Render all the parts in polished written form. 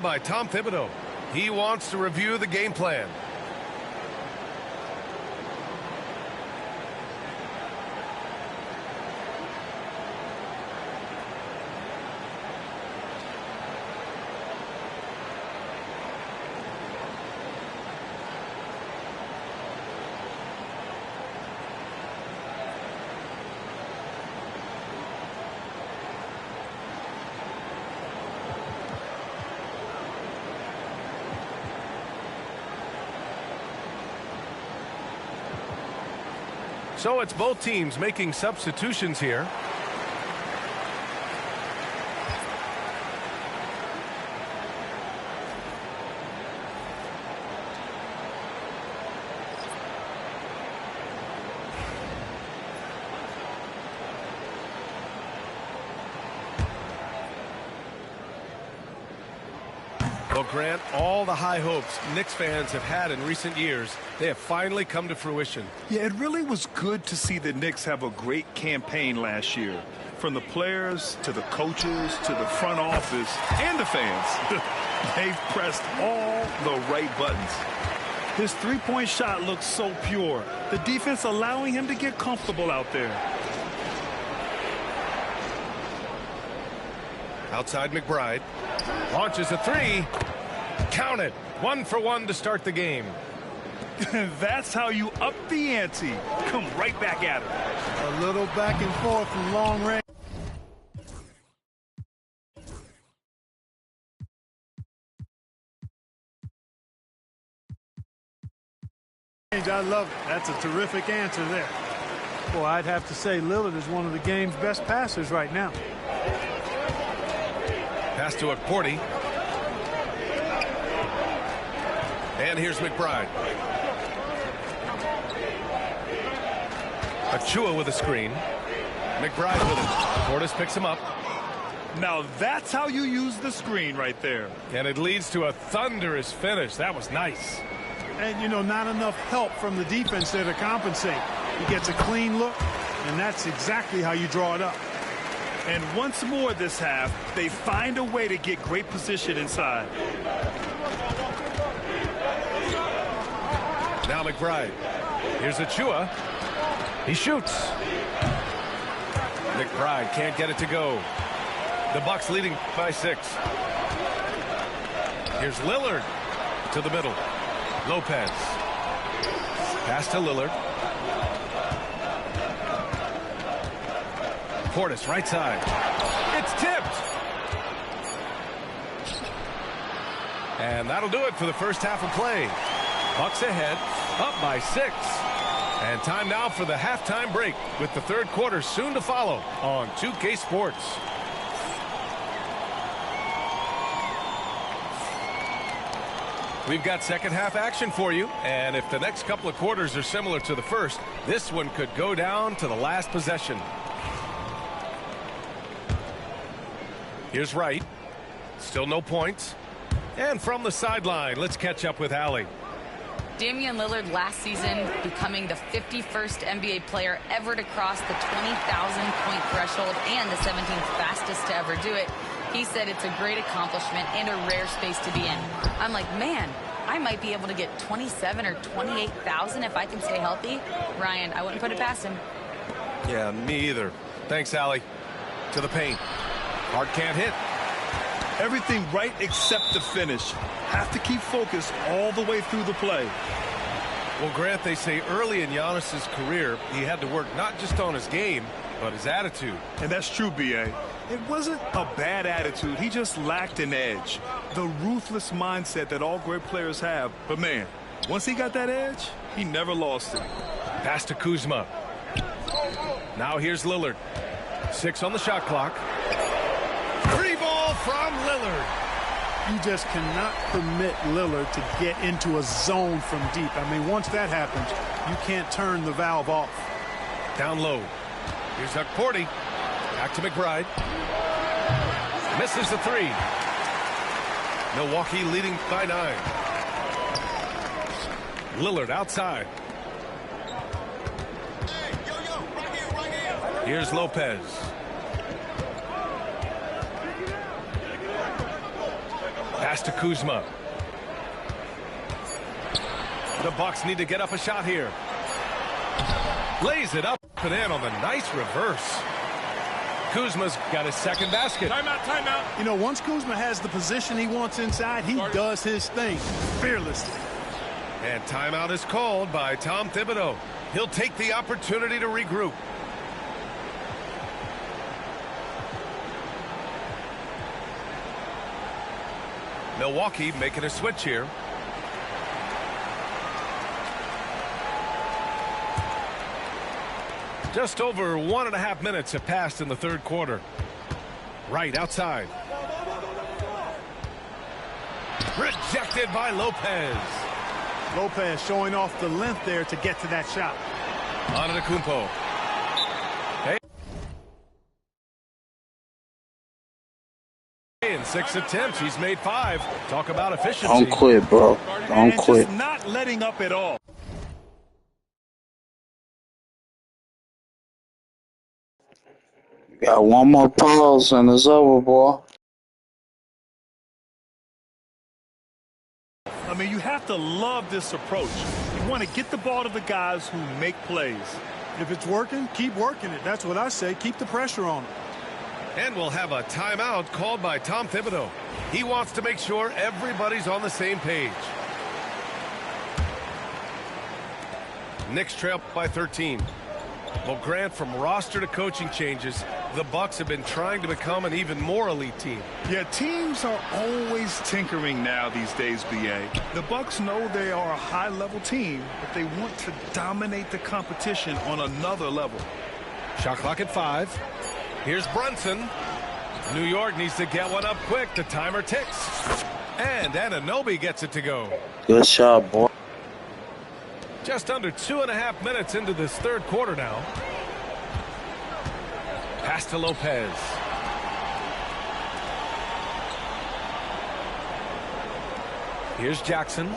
By Tom Thibodeau. He wants to review the game plan. So it's both teams making substitutions here. Well, Grant, all the high hopes Knicks fans have had in recent years, they have finally come to fruition. Yeah, it really was good to see the Knicks have a great campaign last year. From the players to the coaches to the front office and the fans. They've pressed all the right buttons. His three-point shot looks so pure. The defense allowing him to get comfortable out there. Outside McBride. Launches a three. Count it. 1 for 1 to start the game. That's how you up the ante. Come right back at it. A little back and forth from long range. I love it. That's a terrific answer there. Well, I'd have to say Lillard is one of the game's best passers right now. Pass to Okporti. And here's McBride. Achua with a screen. McBride with it. Portis picks him up. Now that's how you use the screen right there. And it leads to a thunderous finish. That was nice. And, you know, not enough help from the defense there to compensate. He gets a clean look, and that's exactly how you draw it up. And once more this half, they find a way to get great position inside. Now McBride. Here's Achua. He shoots. McBride can't get it to go. The Bucks leading by 6. Here's Lillard to the middle. Lopez. Pass to Lillard. Portis right side. It's tipped. And that'll do it for the first half of play. Bucks ahead, up by 6. And time now for the halftime break with the third quarter soon to follow on 2K Sports. We've got second half action for you, and if the next couple of quarters are similar to the first, this one could go down to the last possession. Here's Wright. Still no points. And from the sideline, let's catch up with Allie. Damian Lillard last season becoming the 51st NBA player ever to cross the 20,000-point threshold and the 17th fastest to ever do it. He said it's a great accomplishment and a rare space to be in. I'm like, man, I might be able to get 27 or 28,000 if I can stay healthy. Ryan, I wouldn't put it past him. Yeah, me either. Thanks, Allie. To the paint. Hart can't hit. Everything right except the finish. Have to keep focused all the way through the play. Well, Grant, they say early in Giannis's career, he had to work not just on his game, but his attitude. And that's true, B.A. It wasn't a bad attitude. He just lacked an edge. The ruthless mindset that all great players have. But, man, once he got that edge, he never lost it. Pass to Kuzma. Now here's Lillard. 6 on the shot clock. Free ball from Lillard. You just cannot permit Lillard to get into a zone from deep. I mean, once that happens, you can't turn the valve off. Down low. Here's Okporti. Back to McBride. Misses the 3. Milwaukee leading by 9. Lillard outside. Here's Lopez. Pass to Kuzma. The Bucks need to get up a shot here. Lays it up and in on the nice reverse. Kuzma's got his second basket. Timeout, timeout. You know, once Kuzma has the position he wants inside, he does his thing fearlessly. And timeout is called by Tom Thibodeau. He'll take the opportunity to regroup. Milwaukee making a switch here. Just over 1.5 minutes have passed in the third quarter. Right outside. Rejected by Lopez. Lopez showing off the length there to get to that shot. Antetokounmpo. In 6 attempts, he's made 5. Talk about efficiency. Don't quit, bro. Don't quit. Just not letting up at all. Got one more pause and it's over, boy. I mean, you have to love this approach. You want to get the ball to the guys who make plays. If it's working, keep working it. That's what I say. Keep the pressure on them. And we'll have a timeout called by Tom Thibodeau. He wants to make sure everybody's on the same page. Knicks trail by 13. Well, Grant, from roster to coaching changes, the Bucks have been trying to become an even more elite team. Yeah, teams are always tinkering now these days, B.A. The Bucks know they are a high-level team, but they want to dominate the competition on another level. Shot clock at 5. Here's Brunson. New York needs to get one up quick. The timer ticks. And Anunoby gets it to go. Good shot, boy. Just under 2.5 minutes into this third quarter now. Pass to Lopez. Here's Jackson.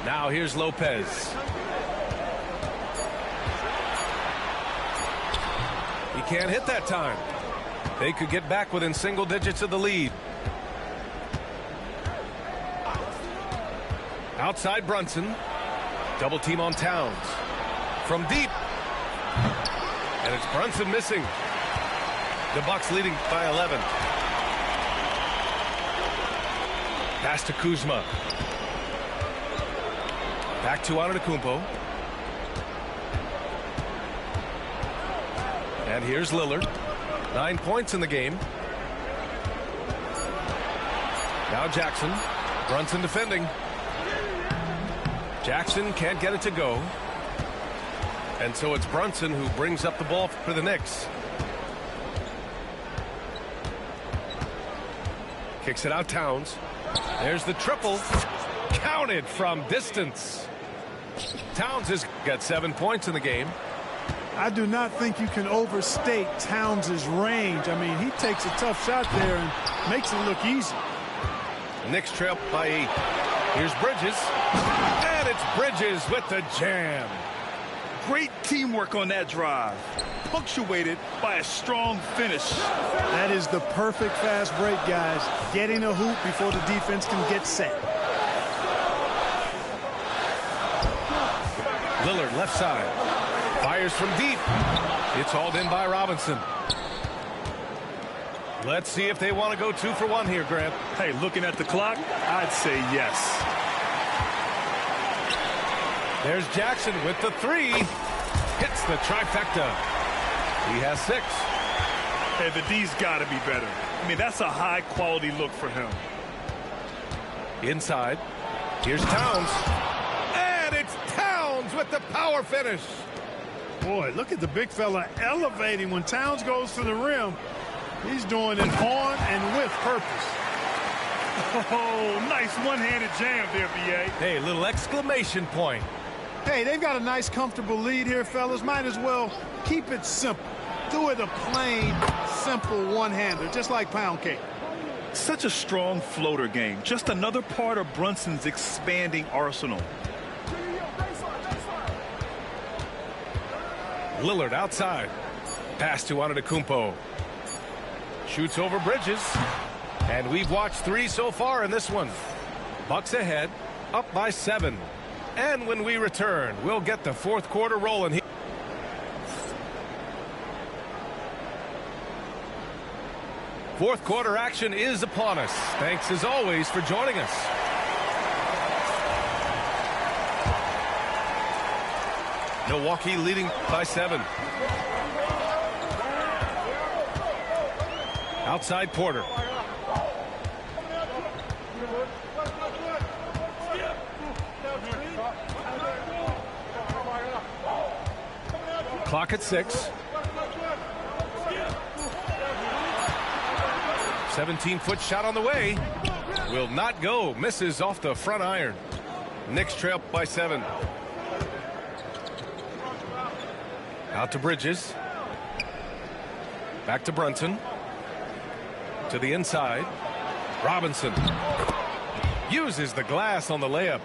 Now here's Lopez. He can't hit that time. They could get back within single digits of the lead. Outside Brunson. Double team on Towns. From deep. And it's Brunson missing. The Bucks leading by 11. Pass to Kuzma. Back to Antetokounmpo. And here's Lillard. 9 points in the game. Now Jackson. Brunson defending. Jackson can't get it to go. And so it's Brunson who brings up the ball for the Knicks. Kicks it out Towns. There's the triple. Counted from distance. Towns has got 7 points in the game. I do not think you can overstate Towns' range. I mean, he takes a tough shot there and makes it look easy. Knicks trail by 8. Here's Bridges. And it's Bridges with the jam. Great teamwork on that drive. Punctuated by a strong finish. That is the perfect fast break, guys. Getting a hoop before the defense can get set. Lillard left side. Fires from deep. It's hauled in by Robinson. Let's see if they want to go 2 for 1 here, Grant. Hey, looking at the clock, I'd say yes. There's Jackson with the 3. Hits the trifecta. He has 6. Hey, the D's got to be better. I mean, that's a high-quality look for him. Inside. Here's Towns. And it's Towns with the power finish. Boy, look at the big fella elevating when Towns goes to the rim. He's doing it on and with purpose. Oh, nice one-handed jam there, B.A. Hey, little exclamation point. Hey, they've got a nice, comfortable lead here, fellas. Might as well keep it simple. Do it a plain, simple one-hander, just like pound cake. Such a strong floater game. Just another part of Brunson's expanding arsenal. Lillard outside. Pass to Antetokounmpo. Shoots over Bridges. And we've watched 3 so far in this one. Bucks ahead, up by 7. And when we return, we'll get the fourth quarter rolling here. Fourth quarter action is upon us. Thanks as always for joining us. Milwaukee leading by 7. Outside Porter. Clock at 6. 17-foot shot on the way. Will not go. Misses off the front iron. Knicks trail by 7. Out to Bridges. Back to Brunson. To the inside. Robinson uses the glass on the layup.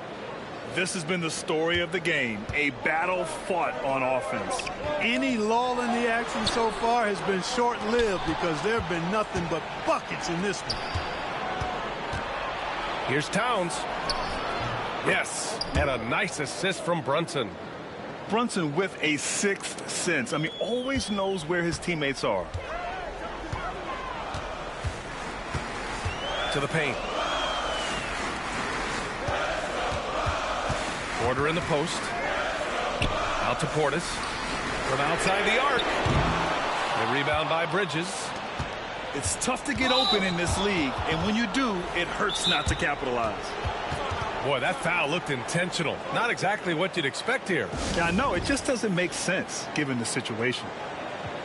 This has been the story of the game. A battle fought on offense. Any lull in the action so far has been short-lived because there have been nothing but buckets in this one. Here's Towns. Yes, and a nice assist from Brunson. Brunson with a sixth sense. I mean, always knows where his teammates are. To the paint. Porter in the post. Out to Portis. From outside the arc. The rebound by Bridges. It's tough to get open in this league, and when you do, it hurts not to capitalize. Boy, that foul looked intentional. Not exactly what you'd expect here. Yeah, I know. It just doesn't make sense given the situation.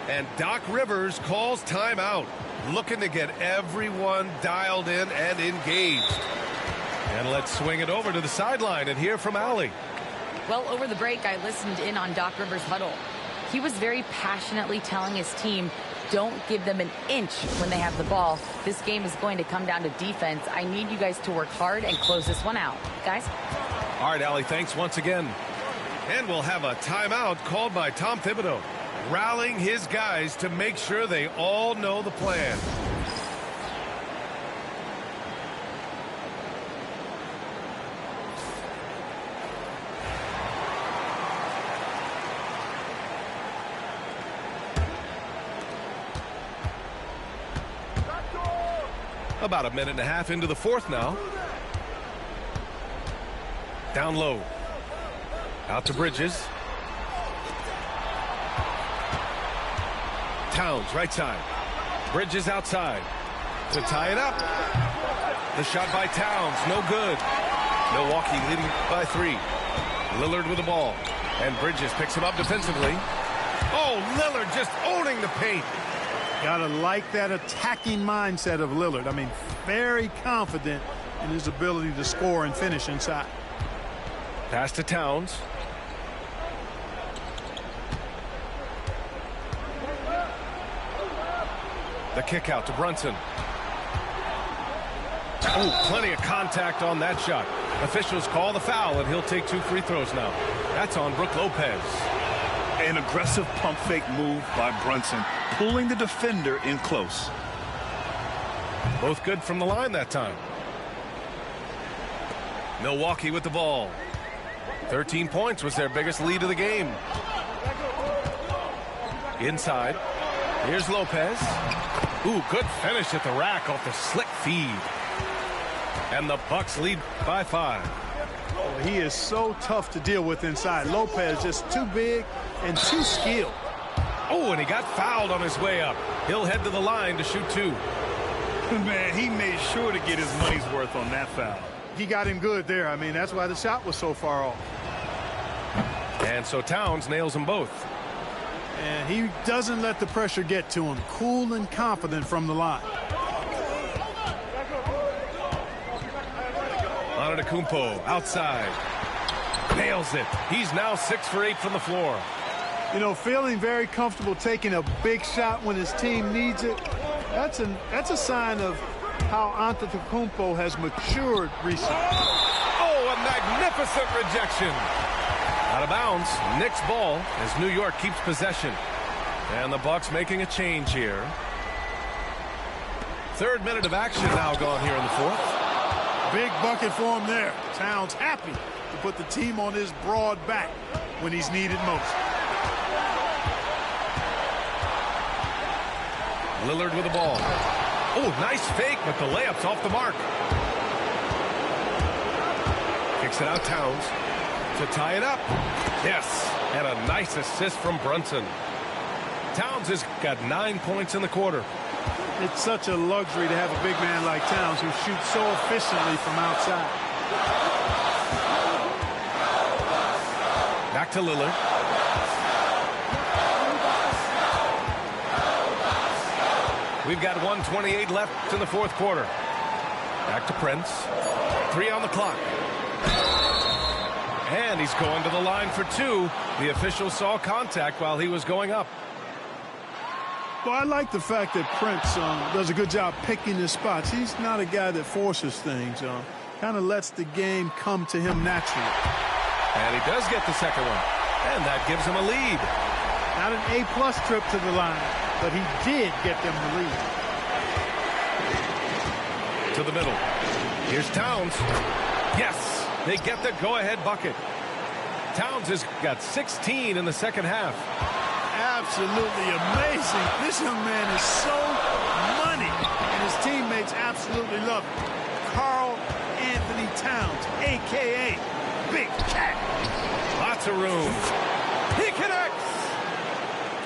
And Doc Rivers calls timeout. Looking to get everyone dialed in and engaged. And let's swing it over to the sideline and hear from Allie. Well, over the break, I listened in on Doc Rivers' huddle. He was very passionately telling his team, don't give them an inch when they have the ball. This game is going to come down to defense. I need you guys to work hard and close this one out. Guys? All right, Allie, thanks once again. And we'll have a timeout called by Tom Thibodeau, rallying his guys to make sure they all know the plan. About a minute and a half into the fourth now. Down low. Out to Bridges. Towns, right side. Bridges outside. To tie it up. The shot by Towns, no good. Milwaukee leading by 3. Lillard with the ball. And Bridges picks him up defensively. Oh, Lillard just owning the paint. Gotta like that attacking mindset of Lillard. I mean, very confident in his ability to score and finish inside. Pass to Towns. The kick out to Brunson. Oh, plenty of contact on that shot. Officials call the foul, and he'll take 2 free throws now. That's on Brook Lopez. An aggressive pump fake move by Brunson, pulling the defender in close. Both good from the line that time. Milwaukee with the ball. 13 points was their biggest lead of the game. Inside. Here's Lopez. Ooh, good finish at the rack off the slick feed. And the Bucks lead by 5. He is so tough to deal with inside. Lopez just too big and too skilled. Oh, and he got fouled on his way up. He'll head to the line to shoot 2. Man, he made sure to get his money's worth on that foul. He got him good there. I mean, that's why the shot was so far off. And so Towns nails them both. And he doesn't let the pressure get to him. Cool and confident from the line. Antetokounmpo outside. Nails it. He's now 6 for 8 from the floor. You know, feeling very comfortable taking a big shot when his team needs it. That's a sign of how Antetokounmpo has matured recently. Oh, a magnificent rejection. Out of bounds. Knicks ball as New York keeps possession. And the Bucks making a change here. third minute of action now gone here in the fourth. Big bucket for him there. Towns happy to put the team on his broad back when he's needed most. Lillard with the ball. Oh, nice fake, but the layup's off the mark. Kicks it out Towns to tie it up. Yes, and a nice assist from Brunson. Towns has got 9 points in the quarter. It's such a luxury to have a big man like Towns who shoots so efficiently from outside. Back to Lillard. We've got 1:28 left in the fourth quarter. Back to Prince. 3 on the clock. And he's going to the line for 2. The official saw contact while he was going up. Well, I like the fact that Prince does a good job picking his spots. He's not a guy that forces things. Kind of lets the game come to him naturally. And he does get the second one. And that gives him a lead. Not an A-plus trip to the line, but he did get them the lead. To the middle. Here's Towns. Yes, they get the go-ahead bucket. Towns has got 16 in the second half. Absolutely amazing. This young man is so money, and his teammates absolutely love him. Karl Anthony Towns, a.k.a. Big Cat. Lots of room. He connects.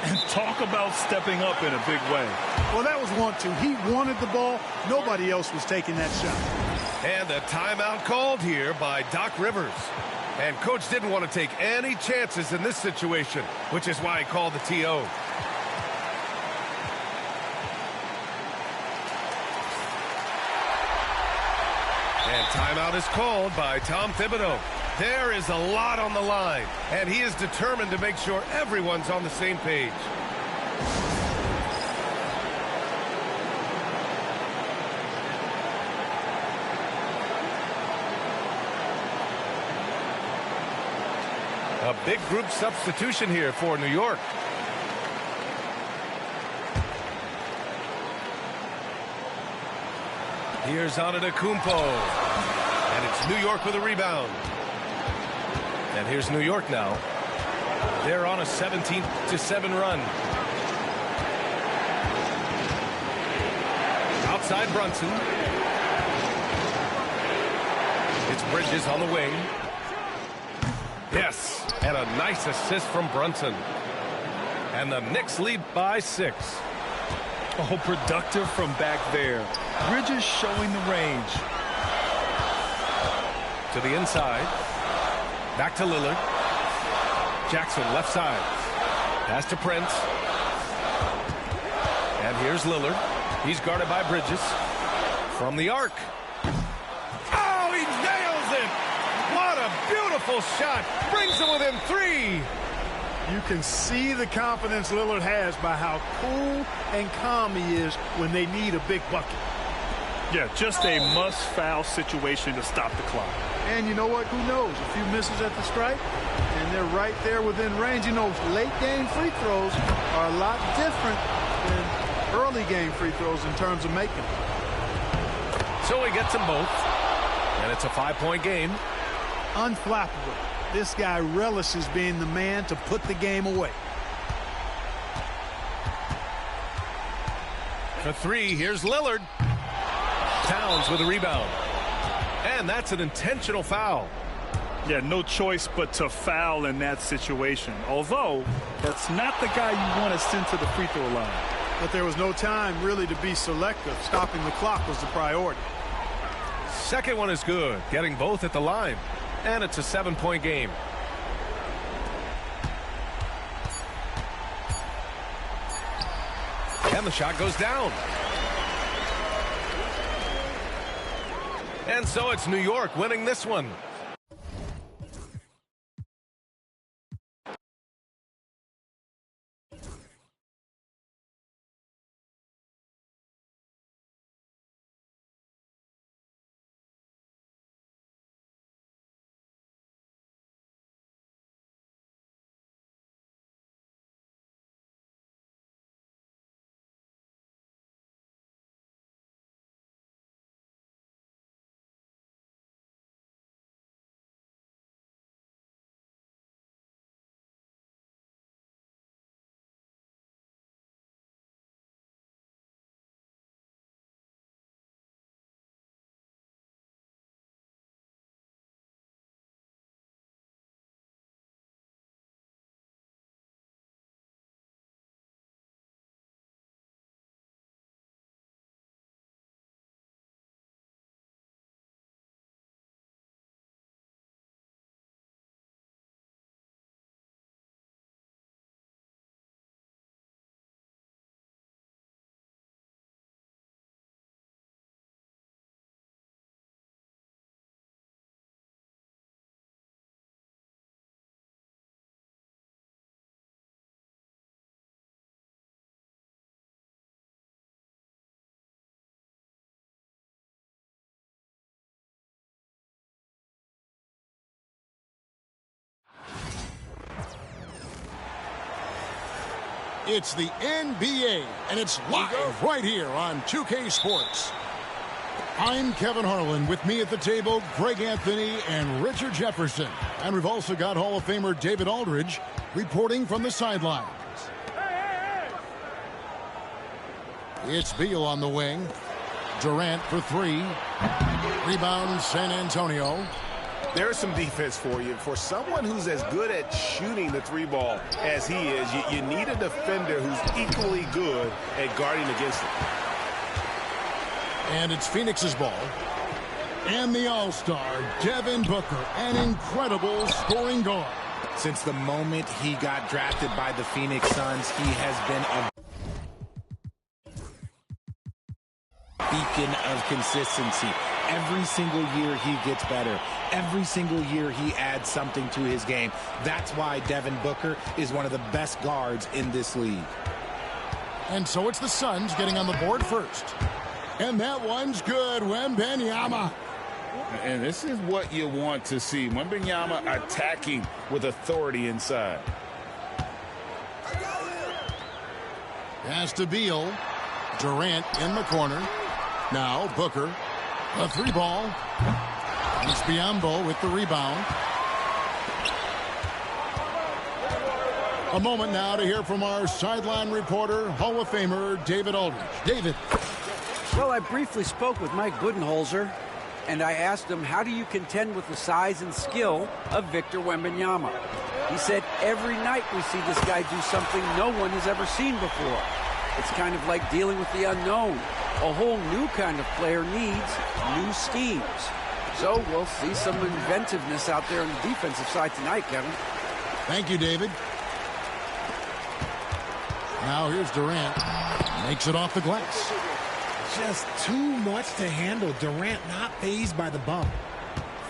And talk about stepping up in a big way. Well, that was 1-2. He wanted the ball. Nobody else was taking that shot. And a timeout called here by Doc Rivers. And Coach didn't want to take any chances in this situation, which is why he called the TO. And timeout is called by Tom Thibodeau. There is a lot on the line, and he is determined to make sure everyone's on the same page. A big group substitution here for New York. Here's Antetokounmpo. And it's New York with a rebound. And here's New York now. They're on a 17-7 run. Outside Brunson. It's Bridges on the wing. Yes, and a nice assist from Brunson. And the Knicks lead by 6. Oh, productive from back there. Bridges showing the range. To the inside. Back to Lillard. Jackson left side. Pass to Prince. And here's Lillard. He's guarded by Bridges. From the arc. Oh, he nails it! What a beautiful shot. Brings him within 3. You can see the confidence Lillard has by how cool and calm he is when they need a big bucket. Yeah, just a must-foul situation to stop the clock. And you know what? Who knows? A few misses at the stripe, and they're right there within range. You know, late-game free throws are a lot different than early-game free throws in terms of making them. So he gets them both. And it's a 5-point game. Unflappable. This guy relishes being the man to put the game away. For 3, here's Lillard. Towns with a rebound. And that's an intentional foul. Yeah, no choice but to foul in that situation. Although, that's not the guy you want to send to the free throw line. But there was no time really to be selective. Stopping the clock was the priority. Second one is good. Getting both at the line. And it's a 7-point game. And the shot goes down. And so it's New York winning this one. It's the NBA, and it's live right here on 2K Sports. I'm Kevin Harlan. With me at the table, Greg Anthony and Richard Jefferson. And we've also got Hall of Famer David Aldridge reporting from the sidelines. It's Beal on the wing. Durant for three. Rebound, San Antonio. There's some defense for you. For someone who's as good at shooting the three ball as he is, you need a defender who's equally good at guarding against it. And it's Phoenix's ball. And the All-Star, Devin Booker, an incredible scoring guard. Since the moment he got drafted by the Phoenix Suns, he has been a beacon of consistency. Every single year he gets better. Every single year he adds something to his game. That's why Devin Booker is one of the best guards in this league. And so it's the Suns getting on the board first. And that one's good. Wembanyama. And this is what you want to see. Wembanyama attacking with authority inside. Pass to Beal. Durant in the corner. Now Booker. A three ball. It's Biyombo with the rebound. A moment now to hear from our sideline reporter, Hall of Famer David Aldridge. David. Well, I briefly spoke with Mike Budenholzer, and I asked him, how do you contend with the size and skill of Victor Wembanyama? He said, every night we see this guy do something no one has ever seen before. It's kind of like dealing with the unknown. A whole new kind of player needs new schemes. So we'll see some inventiveness out there on the defensive side tonight, Kevin. Thank you, David. Now here's Durant. Makes it off the glass. Just too much to handle. Durant not fazed by the bump.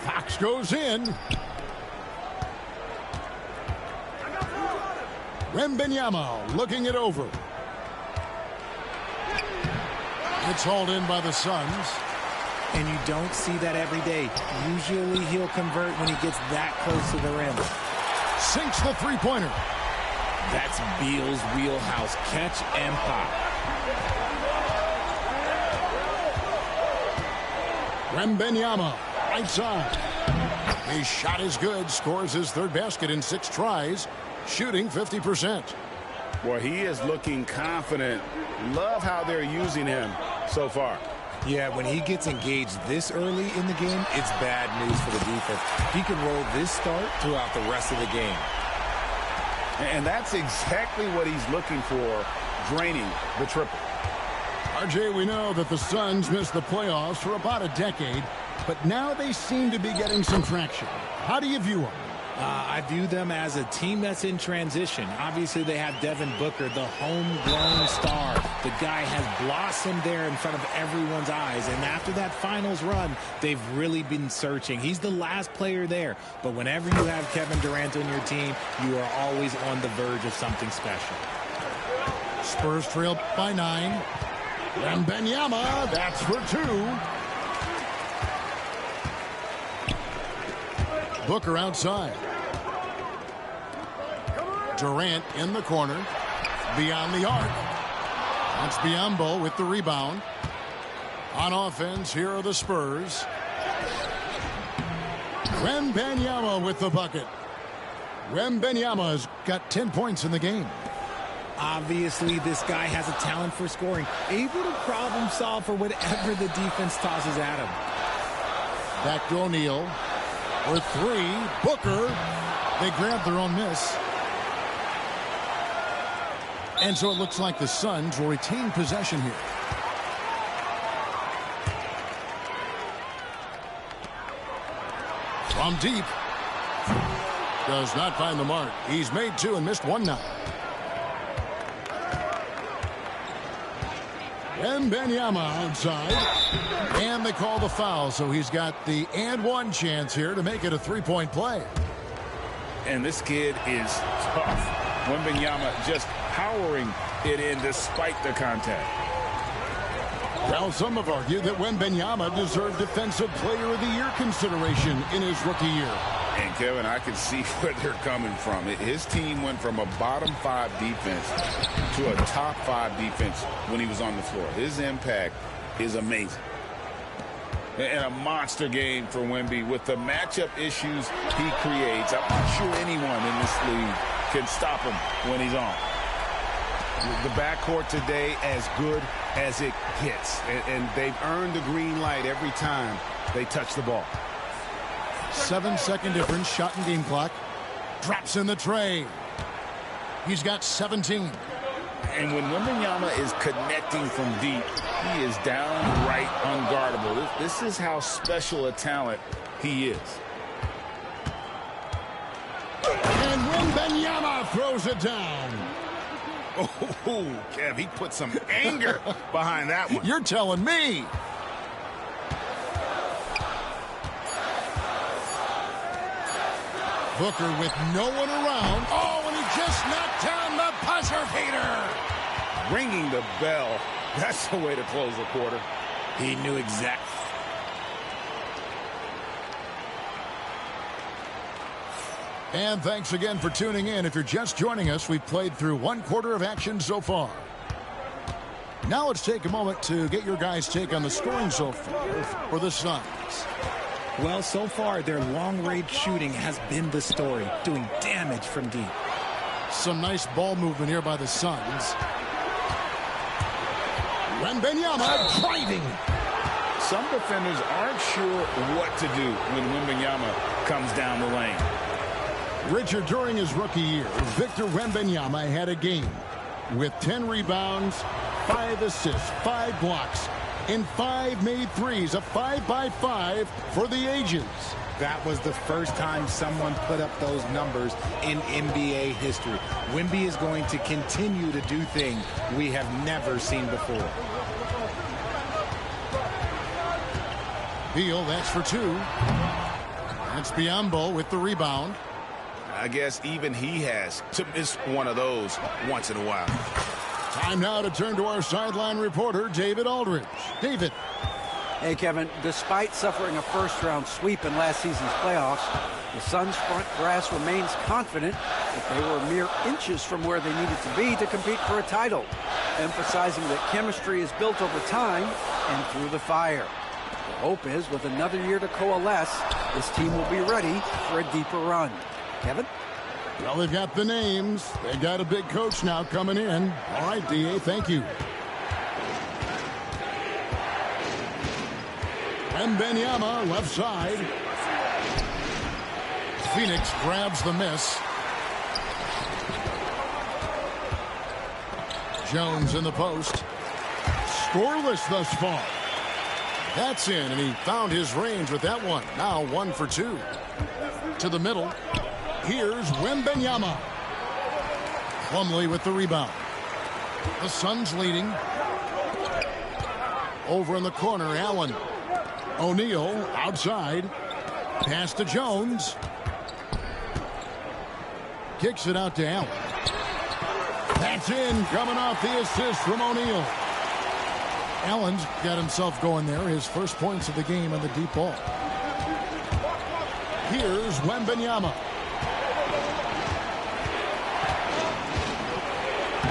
Fox goes in. Wembanyama looking it over. It's hauled in by the Suns. And you don't see that every day. Usually he'll convert when he gets that close to the rim. Sinks the three-pointer. That's Beal's wheelhouse. Catch and pop. Wembanyama, right side. His shot is good. Scores his third basket in 6 tries. Shooting 50%. Boy, he is looking confident. Love how they're using him so far. Yeah, when he gets engaged this early in the game, it's bad news for the defense. He can roll this start throughout the rest of the game. And that's exactly what he's looking for, draining the triple. RJ, we know that the Suns missed the playoffs for about a decade, but now they seem to be getting some traction. How do you view them? I view them as a team that's in transition. Obviously, they have Devin Booker, the homegrown star. The guy has blossomed there in front of everyone's eyes. And after that finals run, they've really been searching. He's the last player there. But whenever you have Kevin Durant on your team, you are always on the verge of something special. Spurs trail by 9. Wembanyama, that's for 2. Booker outside. Durant in the corner. Beyond the arc. That's Biyombo with the rebound. On offense, here are the Spurs. Wembanyama with the bucket. Wembanyama's got 10 points in the game. Obviously, this guy has a talent for scoring. Able to problem solve for whatever the defense tosses at him. Back to O'Neal. For 3, Booker. They grab their own miss. And so it looks like the Suns will retain possession here. From deep. Does not find the mark. He's made 2 and missed 1 now. Wembanyama outside. And they call the foul, so he's got the and 1 chance here to make it a 3-point play. And this kid is tough. Wembanyama just powering it in despite the contact. Well, some have argued that Wembanyama deserved Defensive Player of the Year consideration in his rookie year. And, Kevin, I can see where they're coming from. His team went from a bottom 5 defense to a top 5 defense when he was on the floor. His impact is amazing. And a monster game for Wemby with the matchup issues he creates. I'm not sure anyone in this league can stop him when he's on. The backcourt today as good as it gets. And they've earned the green light every time they touch the ball. 7-second difference, shot and game clock. Drops in the tray. He's got 17. And when Wembanyama is connecting from deep, he is downright unguardable. This is how special a talent he is. And Wembanyama throws it down. Oh, Kev, he put some anger behind that one. You're telling me. Booker with no one around. Oh, and he just knocked down the buzzer beater. Ringing the bell. That's the way to close the quarter. He knew exactly. And thanks again for tuning in. If you're just joining us, we've played through 1 quarter of action so far. Now let's take a moment to get your guys' take on the scoring so far for the Suns. Well, so far, their long-range shooting has been the story, doing damage from deep. Some nice ball movement here by the Suns. Wembanyama driving. Some defenders aren't sure what to do when Wembanyama comes down the lane. Richard, during his rookie year, Victor Wembanyama had a game with 10 rebounds, 5 assists, 5 blocks, and 5 made threes, a 5-by-5 for the ages. That was the first time someone put up those numbers in NBA history. Wemby is going to continue to do things we have never seen before. Beal, that's for 2. That's Biyombo with the rebound. I guess even he has to miss one of those once in a while. Time now to turn to our sideline reporter, David Aldridge. David. Hey, Kevin, despite suffering a first-round sweep in last season's playoffs, the Suns' front brass remains confident that they were mere inches from where they needed to be to compete for a title, emphasizing that chemistry is built over time and through the fire. The hope is, with another year to coalesce, this team will be ready for a deeper run. Kevin? Well, they've got the names. They've got a big coach now coming in. All right, D.A., thank you. Wembanyama, left side. Phoenix grabs the miss. Jones in the post. Scoreless thus far. That's in, and he found his range with that one. Now 1 for 2. To the middle. Here's Wembanyama. Plumlee with the rebound. The Suns leading. Over in the corner, Allen. O'Neal outside. Pass to Jones. Kicks it out to Allen. That's in, coming off the assist from O'Neal. Allen's got himself going there. His first points of the game on the deep ball. Here's Wembanyama.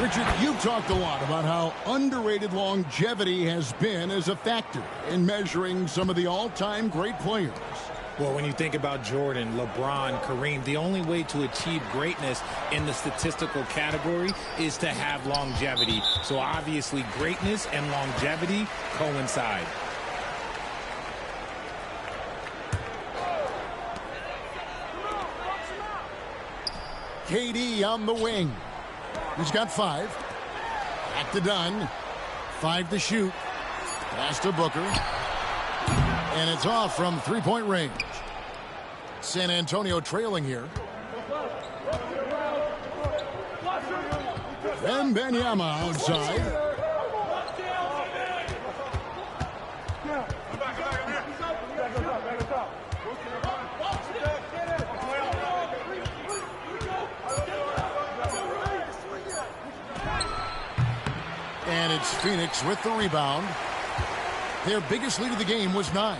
Richard, you've talked a lot about how underrated longevity has been as a factor in measuring some of the all-time great players. Well, when you think about Jordan, LeBron, Kareem, the only way to achieve greatness in the statistical category is to have longevity. So obviously greatness and longevity coincide. KD on the wing. He's got 5. Back to Dunn. 5 to shoot. Pass to Booker. And it's off from three-point range. San Antonio trailing here. Wembanyama outside. And it's Phoenix with the rebound. Their biggest lead of the game was 9.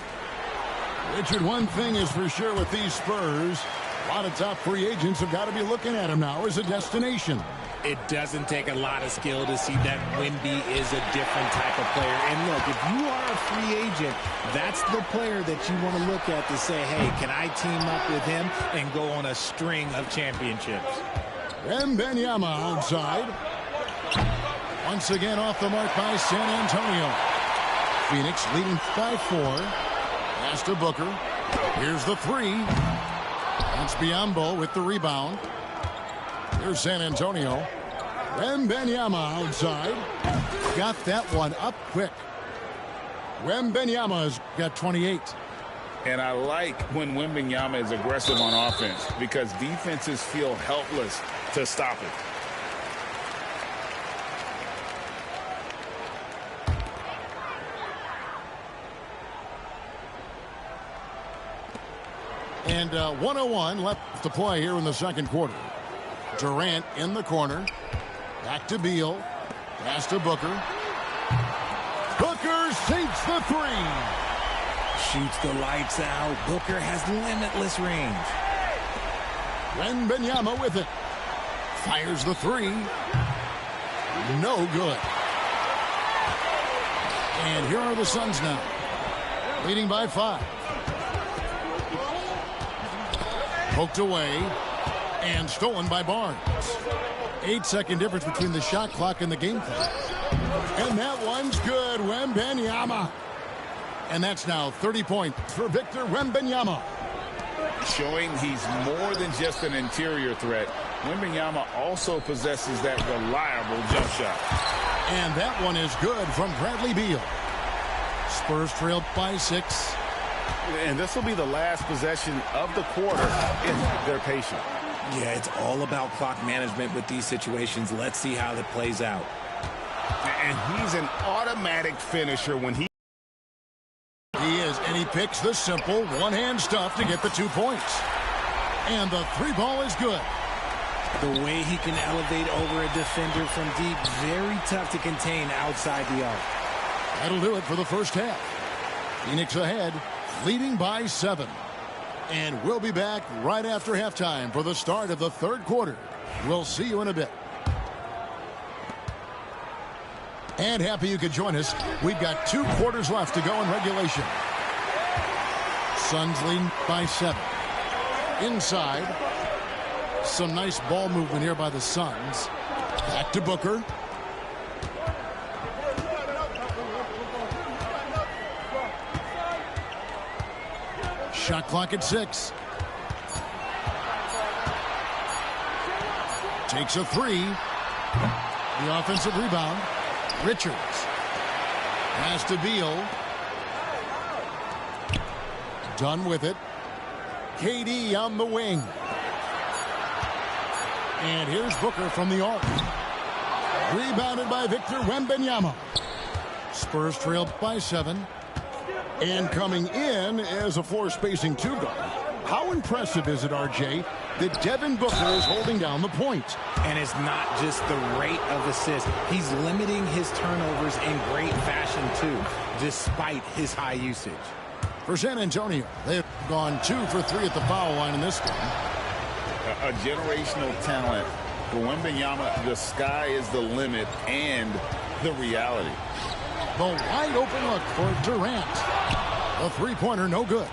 Richard, one thing is for sure with these Spurs, a lot of top free agents have got to be looking at him now as a destination. It doesn't take a lot of skill to see that Wemby is a different type of player. And look, if you are a free agent, that's the player that you want to look at to say, hey, can I team up with him and go on a string of championships? Wembanyama outside. Once again off the mark by San Antonio. Phoenix leading by 4. Pass to Booker. Here's the 3. That's Biyombo with the rebound. Here's San Antonio. Wembanyama outside. Got that one up quick. Wembanyama's got 28. And I like when Wembanyama is aggressive on offense because defenses feel helpless to stop it. And 1:01 left to play here in the second quarter. Durant in the corner. Back to Beal. Pass to Booker. Booker sinks the 3. Shoots the lights out. Booker has limitless range. Wembanyama with it. Fires the 3. No good. And here are the Suns now. Leading by 5. Poked away. And stolen by Barnes. 8-second difference between the shot clock and the game clock. And that one's good. Wembanyama. And that's now 30 points for Victor Wembanyama. Showing he's more than just an interior threat. Wembanyama also possesses that reliable jump shot. And that one is good from Bradley Beal. Spurs trailed by 6. And this will be the last possession of the quarter if they're patient. Yeah, it's all about clock management with these situations. Let's see how that plays out. And he's an automatic finisher when he is, and he picks the simple one-hand stuff to get the 2 points. And the 3 ball is good. The way he can elevate over a defender from deep, very tough to contain outside the arc. That'll do it for the first half. Phoenix ahead, leading by 7. And we'll be back right after halftime for the start of the third quarter. We'll see you in a bit. And happy you could join us. We've got 2 quarters left to go in regulation. Suns leading by 7. Inside. Some nice ball movement here by the Suns. Back to Booker. Shot clock at 6. Takes a 3. The offensive rebound. Richards. Pass to Beal. Done with it. KD on the wing. And here's Booker from the arc. Rebounded by Victor Wembanyama. Spurs trailed by 7. And coming in as a floor spacing 2 guard. How impressive is it, RJ, that Devin Booker is holding down the point? And it's not just the rate of assists. He's limiting his turnovers in great fashion, too, despite his high usage. For San Antonio, they've gone 2 for 3 at the foul line in this game. A generational talent. For Wembanyama, the sky is the limit and the reality. The wide open look for Durant. The 3-pointer no good.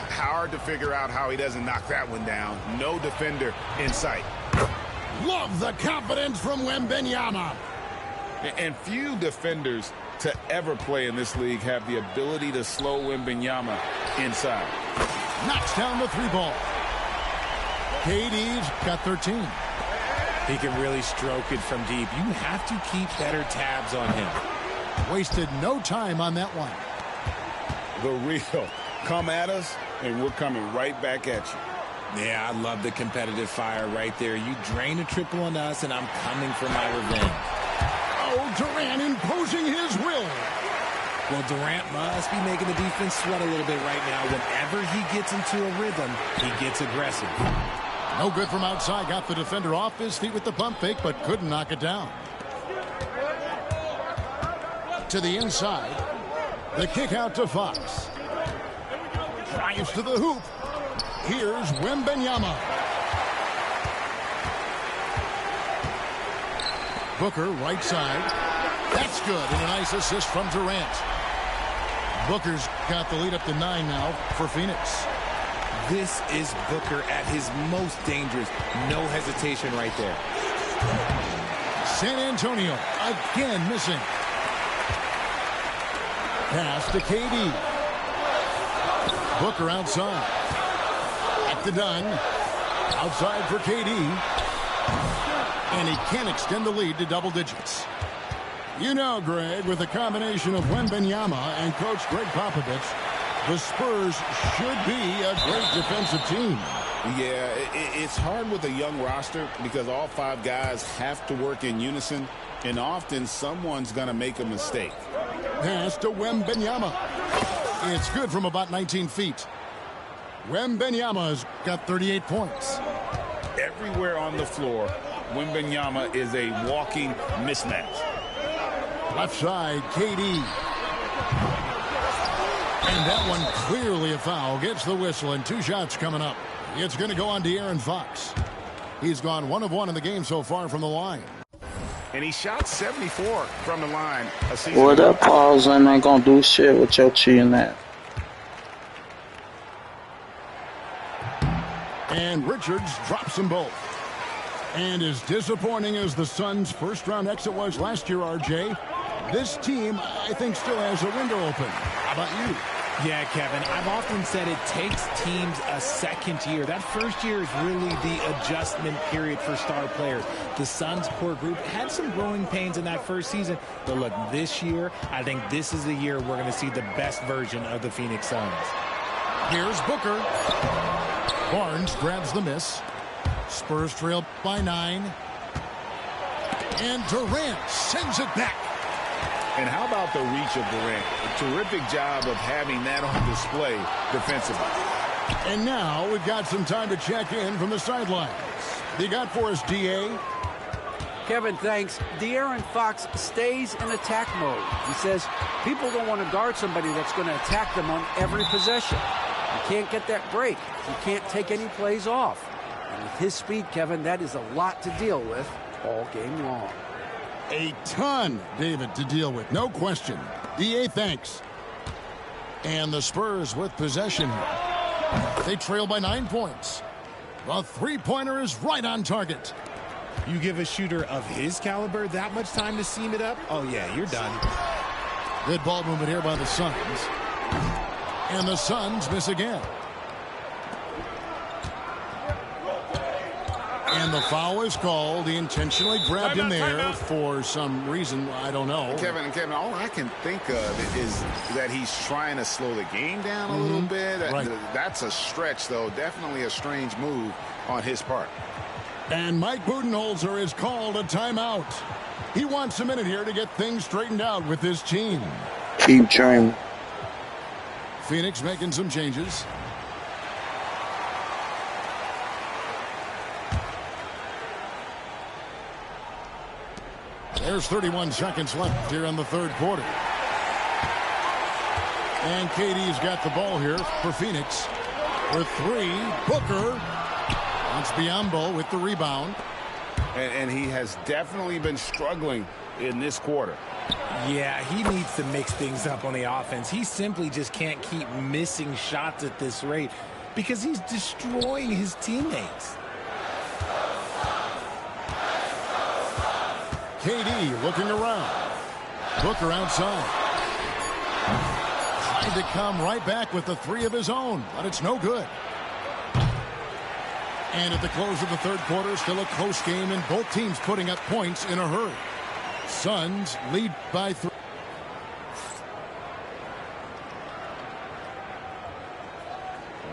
Hard to figure out how he doesn't knock that one down. No defender in sight. Love the confidence from Wembanyama. And few defenders to ever play in this league have the ability to slow Wembanyama inside. Knocks down the 3 ball. KD's got 13. He can really stroke it from deep. You have to keep better tabs on him. Wasted no time on that one. The real. Come at us, and we're coming right back at you. Yeah, I love the competitive fire right there. You drain a triple on us, and I'm coming for my revenge. Oh, Durant imposing his will. Well, Durant must be making the defense sweat a little bit right now. Whenever he gets into a rhythm, he gets aggressive. No good from outside. Got the defender off his feet with the pump fake, but couldn't knock it down. To the inside. The kick out to Fox. drives to the hoop. Here's Wembanyama. Booker, right side. That's good, and a nice assist from Durant. Booker's got the lead up to 9 now for Phoenix. This is Booker at his most dangerous. No hesitation right there. San Antonio again missing. Pass to KD. Booker outside. Back to Dunn. Outside for KD. And he can't extend the lead to double digits. You know, Greg, with a combination of Wembanyama and Coach Greg Popovich, the Spurs should be a great defensive team. Yeah, it's hard with a young roster because all 5 guys have to work in unison, and often someone's going to make a mistake. Pass to Wembanyama. It's good from about 19 feet. Wembanyama's got 38 points. Everywhere on the floor, Wembanyama is a walking mismatch. Left side, KD. And that one clearly a foul. Gets the whistle, and 2 shots coming up. It's going to go on De'Aaron Fox. He's gone 1 of 1 in the game so far from the line. And he shot 74 from the line a season Well, ago. that pause ain't gonna do shit with your cheating that. And Richards drops them both. And as disappointing as the Suns' first-round exit was last year, RJ, this team, I think, still has a window open. How about you? Yeah, Kevin, I've often said it takes teams a second year. That first year is really the adjustment period for star players. The Suns' core group had some growing pains in that first season. But look, this year, I think this is the year we're going to see the best version of the Phoenix Suns. Here's Booker. Barnes grabs the miss. Spurs trail by 9. And Durant sends it back. And how about the reach of Durant? A terrific job of having that on display defensively. And now we've got some time to check in from the sidelines. They got for us, D.A. Kevin, thanks. De'Aaron Fox stays in attack mode. He says people don't want to guard somebody that's going to attack them on every possession. You can't get that break. You can't take any plays off. And with his speed, Kevin, that is a lot to deal with all game long. A ton, David, to deal with. No question. D.A., thanks. And the Spurs with possession here. They trail by 9 points. The three-pointer is right on target. You give a shooter of his caliber that much time to seam it up? Oh, yeah, you're done. Good ball movement here by the Suns. And the Suns miss again. And the foul is called. He intentionally grabbed him there for some reason. I don't know. Kevin, all I can think of is that he's trying to slow the game down a little bit. Right. That's a stretch, though. Definitely a strange move on his part. And Mike Budenholzer is called a timeout. He wants a minute here to get things straightened out with his team. Keep dreaming. Phoenix making some changes. There's 31 seconds left here in the third quarter. And KD's got the ball here for Phoenix. With 3, Booker. Wants Biyombo with the rebound. And he has definitely been struggling in this quarter. Yeah, he needs to mix things up on the offense. He simply just can't keep missing shots at this rate because he's destroying his teammates. KD looking around. Booker outside. Tried to come right back with the 3 of his own, but it's no good. And at the close of the third quarter, still a close game, and both teams putting up points in a hurry. Suns lead by 3.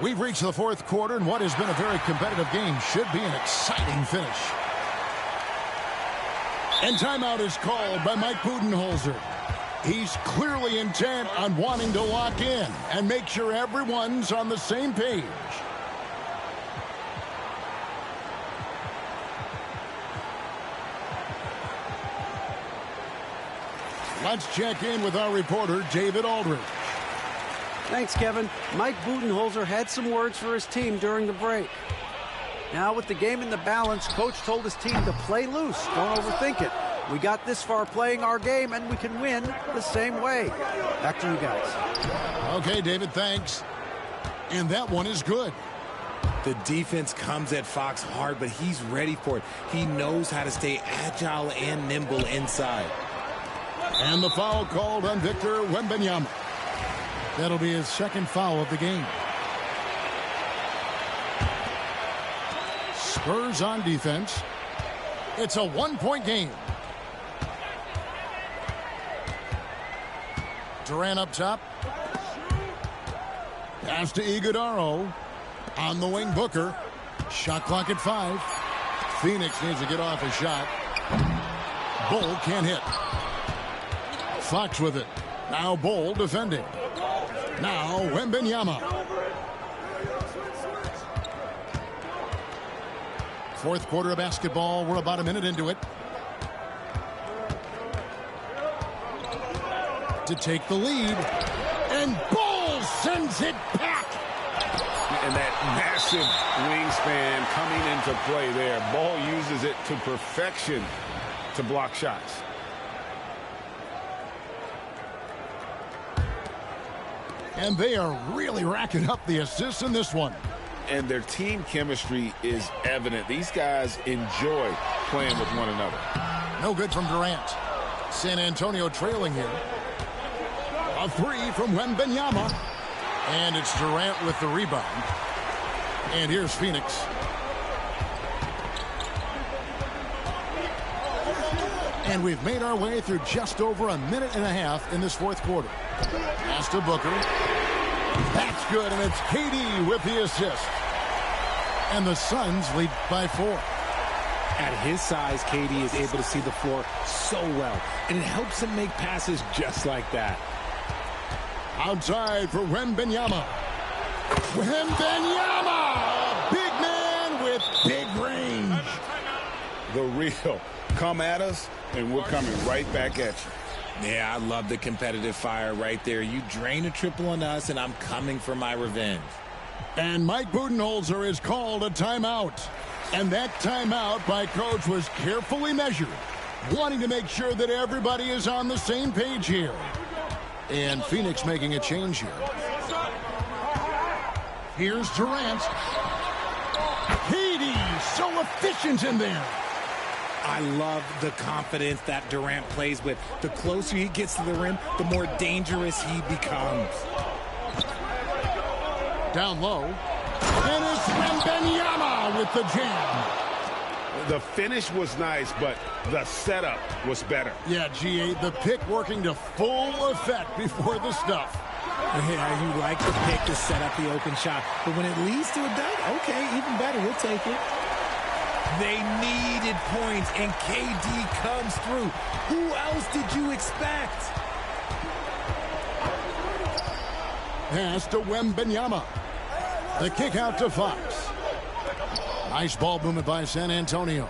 We've reached the fourth quarter, and what has been a very competitive game should be an exciting finish. And timeout is called by Mike Budenholzer. He's clearly intent on wanting to lock in and make sure everyone's on the same page. Let's check in with our reporter, David Aldridge. Thanks, Kevin. Mike Budenholzer had some words for his team during the break. Now, with the game in the balance, Coach told his team to play loose. Don't overthink it. We got this far playing our game, and we can win the same way. Back to you guys. Okay, David, thanks. And that one is good. The defense comes at Fox hard, but he's ready for it. He knows how to stay agile and nimble inside. And the foul called on Victor Wembanyama. That'll be his second foul of the game. Spurs on defense. It's a one-point game. Durant up top. Pass to Iguodala. On the wing, Booker. Shot clock at 5. Phoenix needs to get off a shot. Bull can't hit. Fox with it. Now Bull defending. Now Wembanyama. Fourth quarter of basketball. We're about a minute into it. To take the lead. And Bull sends it back. And that massive wingspan coming into play there. Ball uses it to perfection to block shots. And they are really racking up the assists in this one. And their team chemistry is evident. These guys enjoy playing with one another. No good from Durant. San Antonio trailing here. A three from Wembanyama. And it's Durant with the rebound. And here's Phoenix. And we've made our way through just over a minute and a half in this fourth quarter. Pass to Booker. That's good, and it's KD with the assist. And the Suns lead by 4. At his size, KD is able to see the floor so well, and it helps him make passes just like that. Outside for Wembanyama. Wembanyama! A big man with big range. The real. Come at us, and we're coming right back at you. Yeah, I love the competitive fire right there. You drain a triple on us, and I'm coming for my revenge. And Mike Budenholzer has called a timeout. And that timeout by Coach was carefully measured, wanting to make sure that everybody is on the same page here. And Phoenix making a change here. Here's Durant. KD, so efficient in there. I love the confidence that Durant plays with. The closer he gets to the rim, the more dangerous he becomes. Down low. And it's Wembanyama with the jam. The finish was nice, but the setup was better. Yeah, G8, the pick working to full effect before the stuff. Yeah, you like the pick to set up the open shot. But when it leads to a dunk, okay, even better, we'll take it. They needed points, and KD comes through. Who else did you expect? Pass to Wembanyama. The kick out to Fox. Nice ball movement by San Antonio.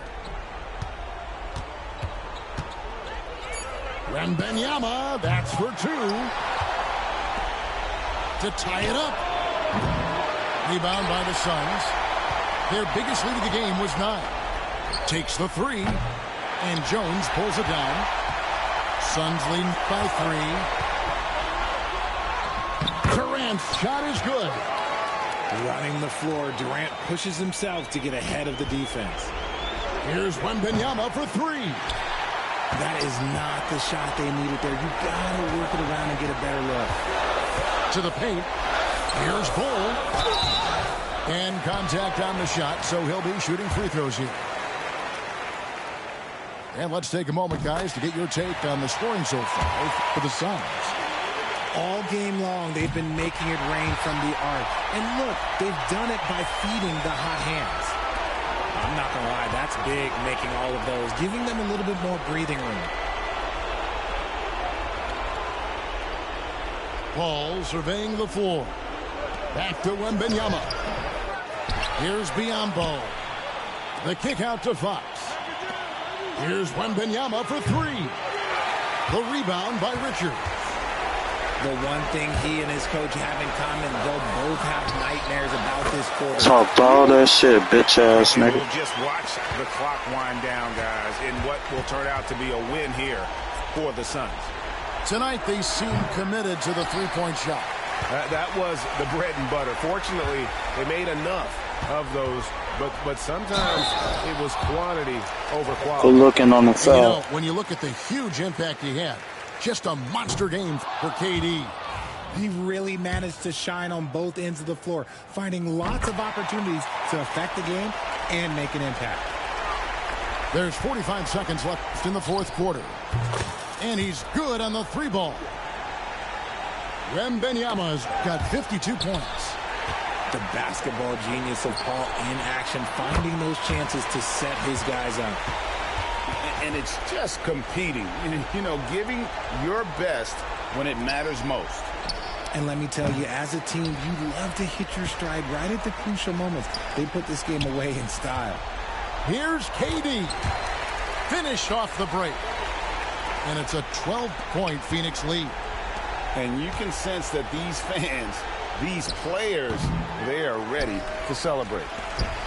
Wembanyama, that's for 2. To tie it up. Rebound by the Suns. Their biggest lead of the game was 9. Takes the 3. And Jones pulls it down. Suns lead by 3. Durant's shot is good. Running the floor, Durant pushes himself to get ahead of the defense. Here's Wembanyama for 3. That is not the shot they needed there. You gotta work it around and get a better look. To the paint. Here's Bull. And contact on the shot, so he'll be shooting free throws here. And let's take a moment, guys, to get your take on the scoring so far for the Suns. All game long, they've been making it rain from the arc. And look, they've done it by feeding the hot hands. I'm not going to lie, that's big, making all of those, giving them a little bit more breathing room. Paul surveying the floor. Back to Wembanyama. Here's Biyombo. The kick out to Fox. Here's Wembanyama for 3. The rebound by Richards. The one thing he and his coach have in common, they'll both have nightmares about this quarter. Talk all that shit, bitch ass nigga. We'll just watch the clock wind down, guys, in what will turn out to be a win here for the Suns. Tonight they seem committed to the three-point shot. That was the bread and butter. Fortunately, they made enough of those, but sometimes it was quantity over quality. Good looking on the foul. You know, when you look at the huge impact he had, just a monster game for KD. He really managed to shine on both ends of the floor, finding lots of opportunities to affect the game and make an impact. There's 45 seconds left in the fourth quarter. And he's good on the three ball. Wembanyama's got 52 points. The basketball genius of Paul in action, finding those chances to set his guys up. And it's just competing, you know, giving your best when it matters most. And let me tell you, as a team, you love to hit your stride right at the crucial moments. They put this game away in style. Here's KD. Finish off the break. And it's a 12-point Phoenix lead. And you can sense that these fans, these players, they are ready to celebrate.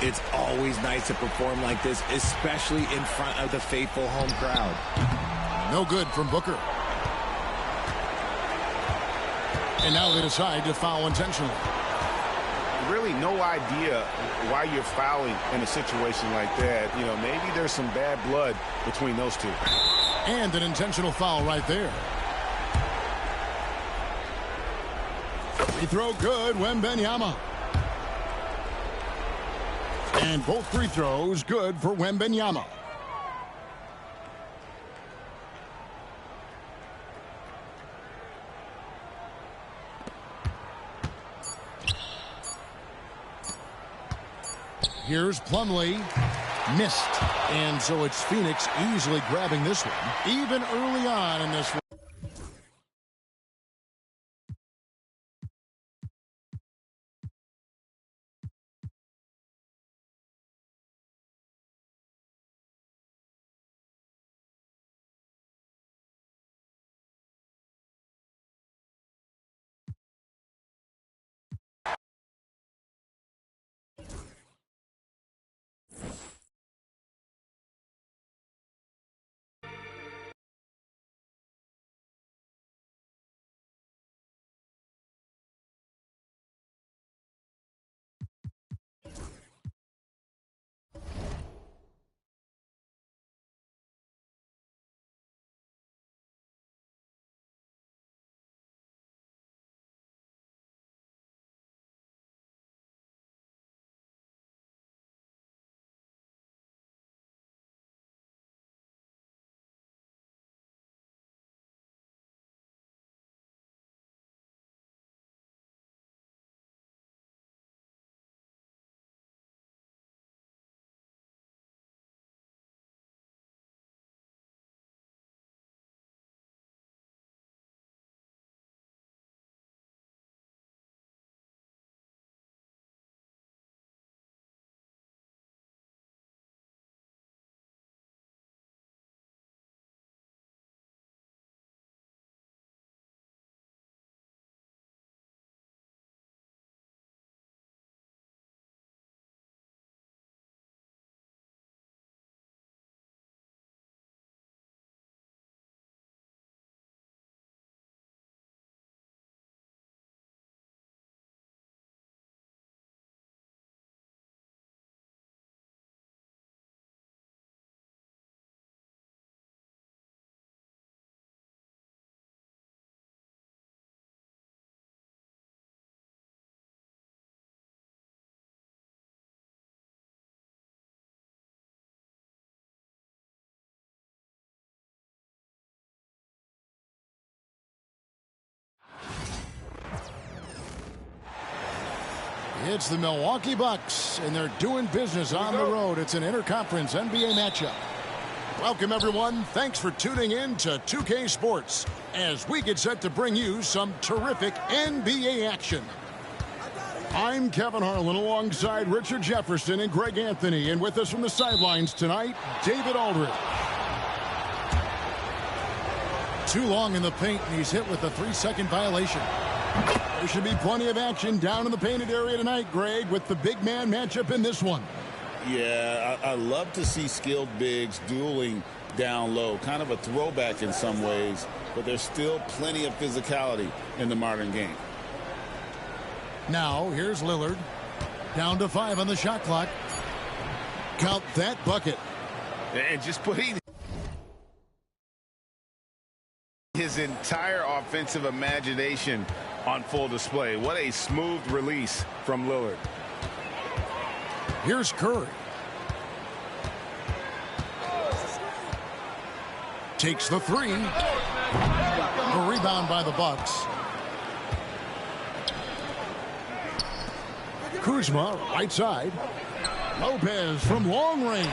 It's always nice to perform like this, especially in front of the faithful home crowd. No good from Booker. And now they decide to foul intentionally. Really no idea why you're fouling in a situation like that. You know, maybe there's some bad blood between those two. And an intentional foul right there. Free throw good, Wembanyama. And both free throws good for Wembanyama. Here's Plumlee. Missed. And so it's Phoenix easily grabbing this one, even early on in this one. It's the Milwaukee Bucks, and they're doing business on the road. It's an interconference NBA matchup. Welcome, everyone. Thanks for tuning in to 2K Sports as we get set to bring you some terrific NBA action. I'm Kevin Harlan alongside Richard Jefferson and Greg Anthony, and with us from the sidelines tonight, David Aldridge. Too long in the paint, and he's hit with a 3-second violation. There should be plenty of action down in the painted area tonight, Greg, with the big man matchup in this one. Yeah, I love to see skilled bigs dueling down low. Kind of a throwback in some ways, but there's still plenty of physicality in the modern game. Now, here's Lillard. Down to 5 on the shot clock. Count that bucket. And just putting his entire offensive imagination on full display. What a smooth release from Lillard. Here's Curry. Takes the 3. A rebound by the Bucks. Kuzma, right side. Lopez from long range.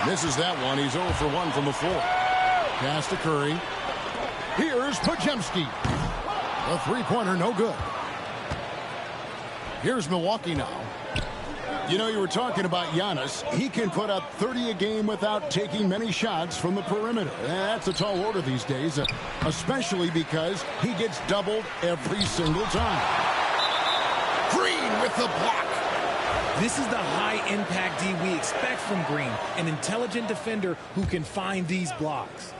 Misses that one. He's 0 for 1 from the floor. Pass to Curry. Here's Podziemski. The three-pointer, no good. Here's Milwaukee now. You know, you were talking about Giannis. He can put up 30 a game without taking many shots from the perimeter. That's a tall order these days, especially because he gets doubled every single time. Green with the block. This is the high-impact D we expect from Green, an intelligent defender who can find these blocks.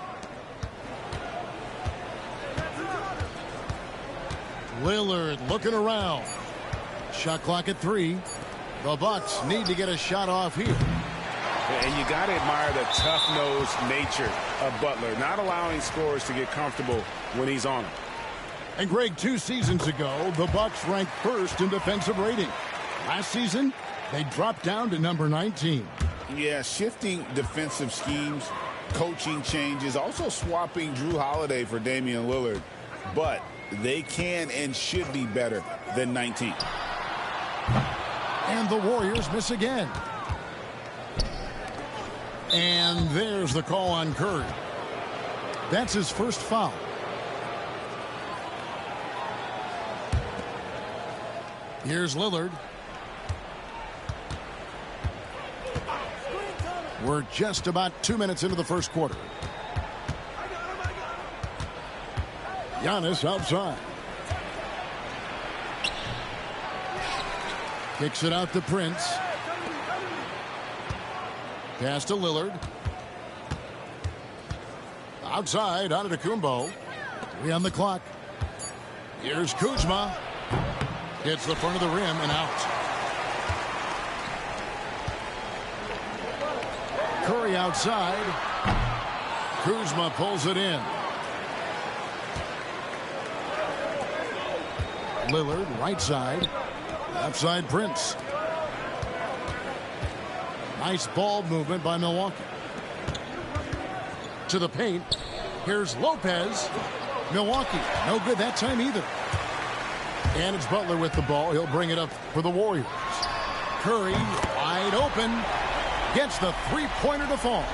Lillard looking around. Shot clock at 3. The Bucks need to get a shot off here. And you got to admire the tough-nosed nature of Butler, not allowing scorers to get comfortable when he's on them. And Greg, 2 seasons ago, the Bucks ranked 1st in defensive rating. Last season, they dropped down to number 19. Yeah, shifting defensive schemes, coaching changes, also swapping Drew Holiday for Damian Lillard. But they can and should be better than 19. And the Warriors miss again. And there's the call on Curry. That's his first foul. Here's Lillard. We're just about 2 minutes into the first quarter. Giannis outside. Kicks it out to Prince. Pass to Lillard. Outside, Antetokounmpo. 3 on the clock. Here's Kuzma. Hits the front of the rim and out. Curry outside. Kuzma pulls it in. Lillard, right side. Left side, Prince. Nice ball movement by Milwaukee. To the paint. Here's Lopez. Milwaukee, no good that time either. And it's Butler with the ball. He'll bring it up for the Warriors. Curry, wide open. Gets the three-pointer to fall.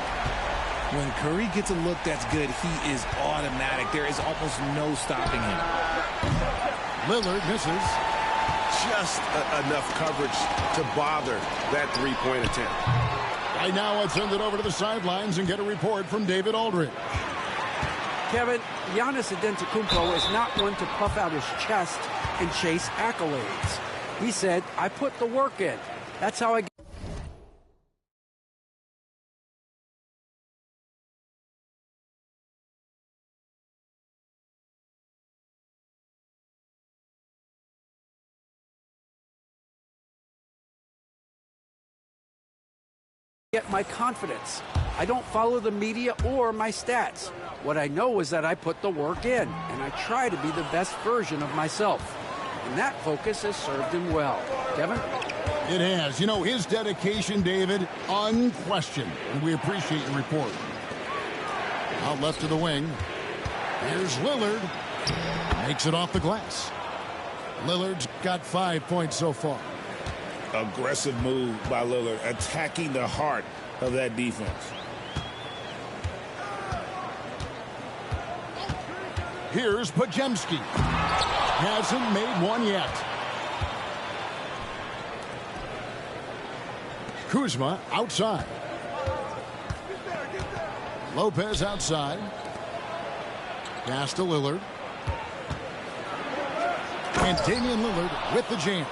When Curry gets a look that's good, he is automatic. There is almost no stopping him. Lillard misses. Just enough coverage to bother that three-point attempt. Right now, let's send it over to the sidelines and get a report from David Aldridge. Kevin, Giannis Antetokounmpo is not one to puff out his chest and chase accolades. He said, I put the work in. That's how I get my confidence. I don't follow the media or my stats. What I know is that I put the work in, and I try to be the best version of myself. And that focus has served him well. Kevin? It has. You know, his dedication, David, unquestioned. And we appreciate your report. Out left to the wing. Here's Lillard. Makes it off the glass. Lillard's got 5 points so far. Aggressive move by Lillard, attacking the heart of that defense. Here's Podziemski. Hasn't made one yet. Kuzma outside. Lopez outside. Pass to Lillard. And Damian Lillard with the jam.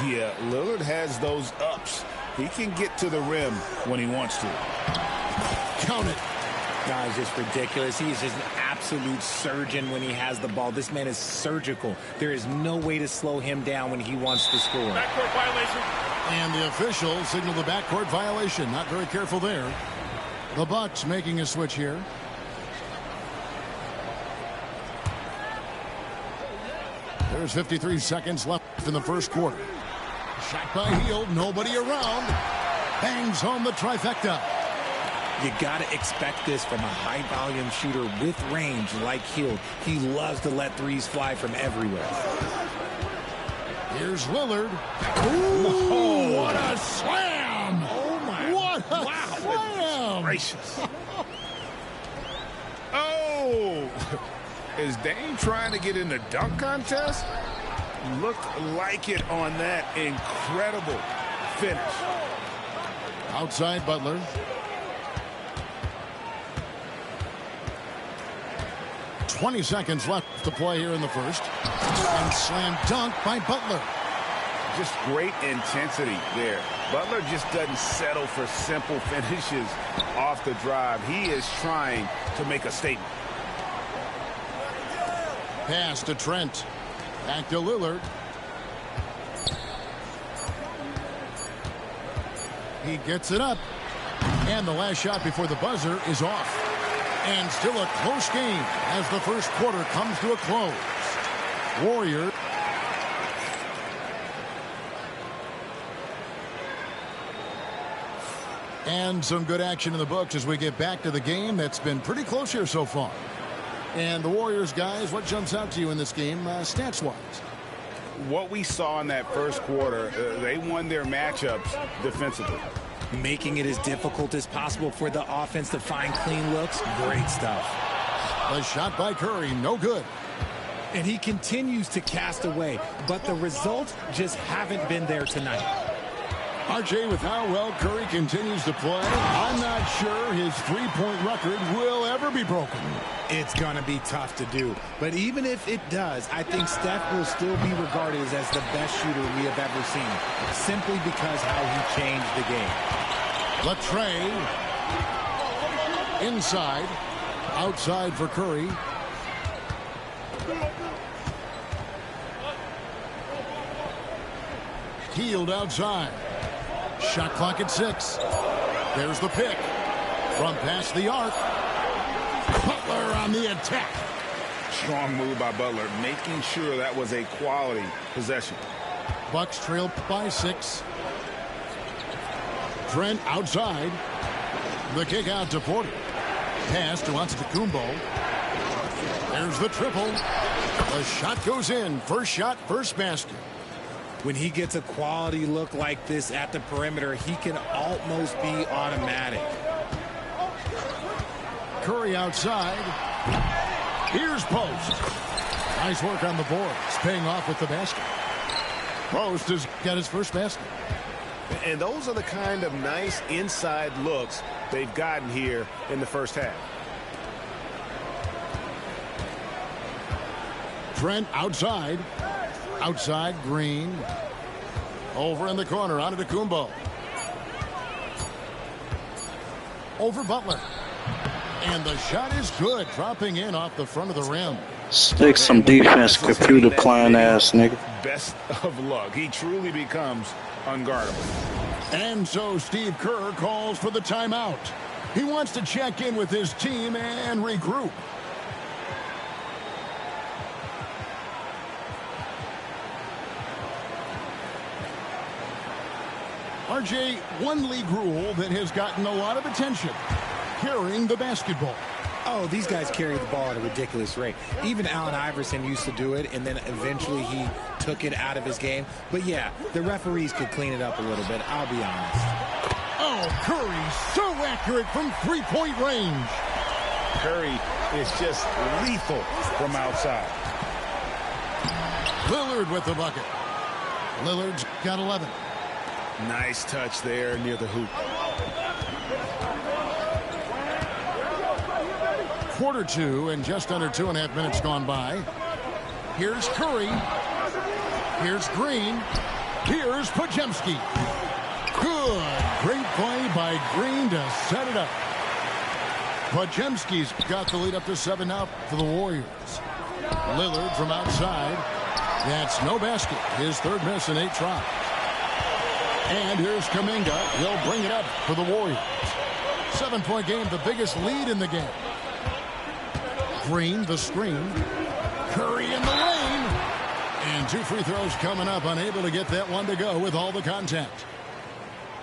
Yeah, Lillard has those ups. He can get to the rim when he wants to. Count it. Guys, just ridiculous. He is just an absolute surgeon when he has the ball. This man is surgical. There is no way to slow him down when he wants to score. Backcourt violation. And the officials signal the backcourt violation. Not very careful there. The Bucks making a switch here. There's 53 seconds left in the first quarter. Shot by Hield, nobody around. Bangs home the trifecta. You got to expect this from a high-volume shooter with range like Hield. He loves to let threes fly from everywhere. Here's Lillard. Ooh, what a slam! Oh, my. What a wow. slam! Gracious. Oh! Is Dame trying to get in the dunk contest? Looked like it on that incredible finish. Outside Butler. "20 seconds left to play here in the first. And slam dunk by Butler. Just great intensity there. Butler just doesn't settle for simple finishes off the drive. He is trying to make a statement. Pass to Trent. Back to Lillard. He gets it up. And the last shot before the buzzer is off. And still a close game as the first quarter comes to a close. Warriors. And some good action in the books as we get back to the game that's been pretty close here so far. And the Warriors, guys, what jumps out to you in this game stats-wise? What we saw in that first quarter, they won their matchups defensively. Making it as difficult as possible for the offense to find clean looks. Great stuff. The shot by Curry, no good. And he continues to cast away, but the results just haven't been there tonight. RJ, with how well Curry continues to play, I'm not sure his three-point record will ever be broken. It's going to be tough to do. But even if it does, I think Steph will still be regarded as the best shooter we have ever seen, simply because how he changed the game. Latrey. Inside. Outside for Curry. Hield outside. Shot clock at 6. There's the pick. From past the arc. Butler on the attack. Strong move by Butler, making sure that was a quality possession. Bucks trail by 6. Trent outside. The kick out to Porter. Pass to Antetokounmpo. There's the triple. The shot goes in. First shot, first basket. When he gets a quality look like this at the perimeter, he can almost be automatic. Curry outside. Here's Post. Nice work on the boards, paying off with the basket. Post has got his first basket. And those are the kind of nice inside looks they've gotten here in the first half. Trent outside. Outside, Green. Over in the corner, Antetokounmpo. Over Butler. And the shot is good, dropping in off the front of the rim. Stick some defense, computer playing ass nigga. Best of luck. He truly becomes unguardable. And so Steve Kerr calls for the timeout. He wants to check in with his team and regroup. RJ, one league rule that has gotten a lot of attention, carrying the basketball. Oh, these guys carry the ball at a ridiculous rate. Even Allen Iverson used to do it, and then eventually he took it out of his game. But yeah, the referees could clean it up a little bit, I'll be honest. Oh, Curry, so accurate from three-point range. Curry is just lethal from outside. Lillard with the bucket. Lillard's got 11. Nice touch there near the hoop. quarter two and just under 2.5 minutes gone by. Here's Curry. Here's Green. Here's Podziemski. Good. Great play by Green to set it up. Podziemski's got the lead up to 7 now for the Warriors. Lillard from outside. That's no basket. His third miss in 8 tries. And here's Kuminga. He'll bring it up for the Warriors. 7-point game, the biggest lead in the game. Green, the screen. Curry in the lane. And 2 free throws coming up. Unable to get that one to go with all the contact.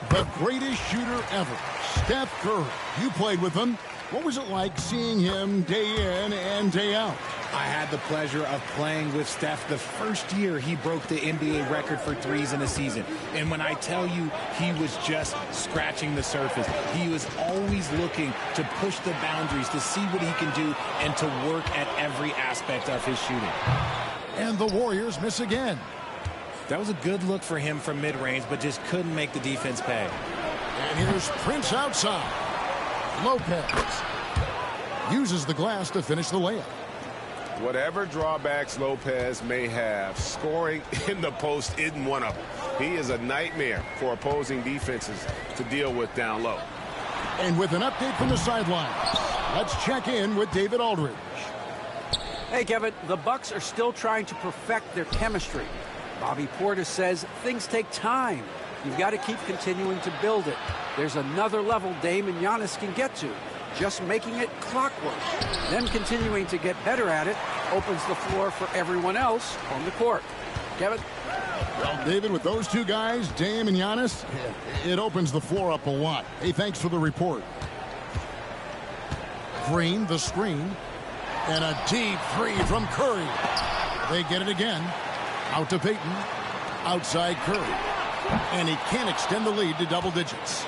The greatest shooter ever, Steph Curry. You played with him. What was it like seeing him day in and day out? I had the pleasure of playing with Steph the first year he broke the NBA record for threes in a season. And when I tell you he was just scratching the surface, he was always looking to push the boundaries, to see what he can do, and to work at every aspect of his shooting. And the Warriors miss again. That was a good look for him from mid-range, but just couldn't make the defense pay. And here's Prince outside. Lopez uses the glass to finish the layup. Whatever drawbacks Lopez may have, scoring in the post isn't one of them. He is a nightmare for opposing defenses to deal with down low. And with an update from the sidelines, let's check in with David Aldridge. Hey, Kevin, the Bucks are still trying to perfect their chemistry. Bobby Portis says things take time. You've got to keep continuing to build it. There's another level Dame and Giannis can get to. Just making it clockwork. Them continuing to get better at it opens the floor for everyone else on the court. Kevin? Well, David, with those two guys, Dame and Giannis, it opens the floor up a lot. Hey, thanks for the report. Green, the screen. And a deep three from Curry. They get it again. Out to Payton. Outside Curry. And he can't extend the lead to double digits.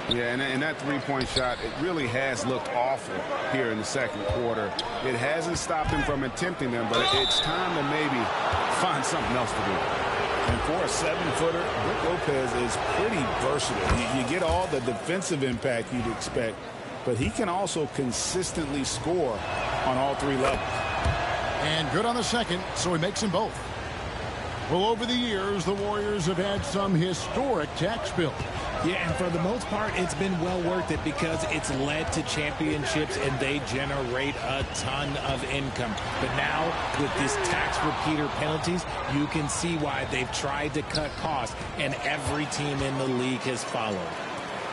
Yeah, and that three-point shot, it really has looked awful here in the second quarter. It hasn't stopped him from attempting them, but it's time to maybe find something else to do. And for a 7-footer, Brook Lopez is pretty versatile. You get all the defensive impact you'd expect, but he can also consistently score on all 3 levels. And good on the second, so he makes them both. Well, over the years, the Warriors have had some historic tax bills. Yeah, and for the most part, it's been well worth it because it's led to championships and they generate a ton of income. But now, with this tax repeater penalties, you can see why they've tried to cut costs, and every team in the league has followed.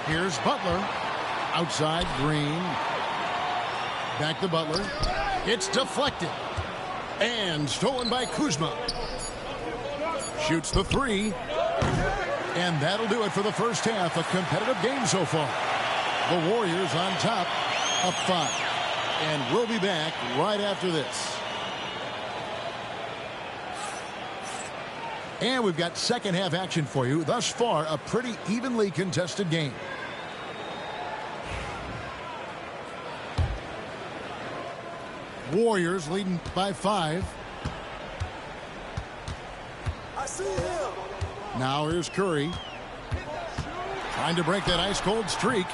Here's Butler. Outside, Green. Back to Butler. It's deflected. And stolen by Kuzma. Shoots the 3. And that'll do it for the first half. A competitive game so far. The Warriors on top of 5. And we'll be back right after this. And we've got second half action for you. Thus far, a pretty evenly contested game. Warriors leading by 5. I see him. Now here's Curry. Trying to break that ice-cold streak.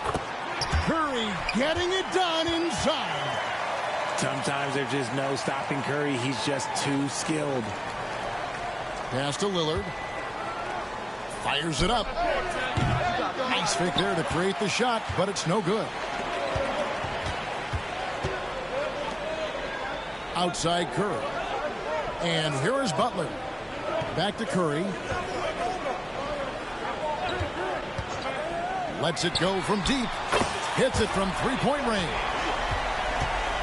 Curry getting it done inside. Sometimes there's just no stopping Curry. He's just too skilled. Pass to Lillard. Fires it up. Nice fake there to create the shot, but it's no good. Outside Curry. And here is Butler. Back to Curry. Lets it go from deep. Hits it from three-point range.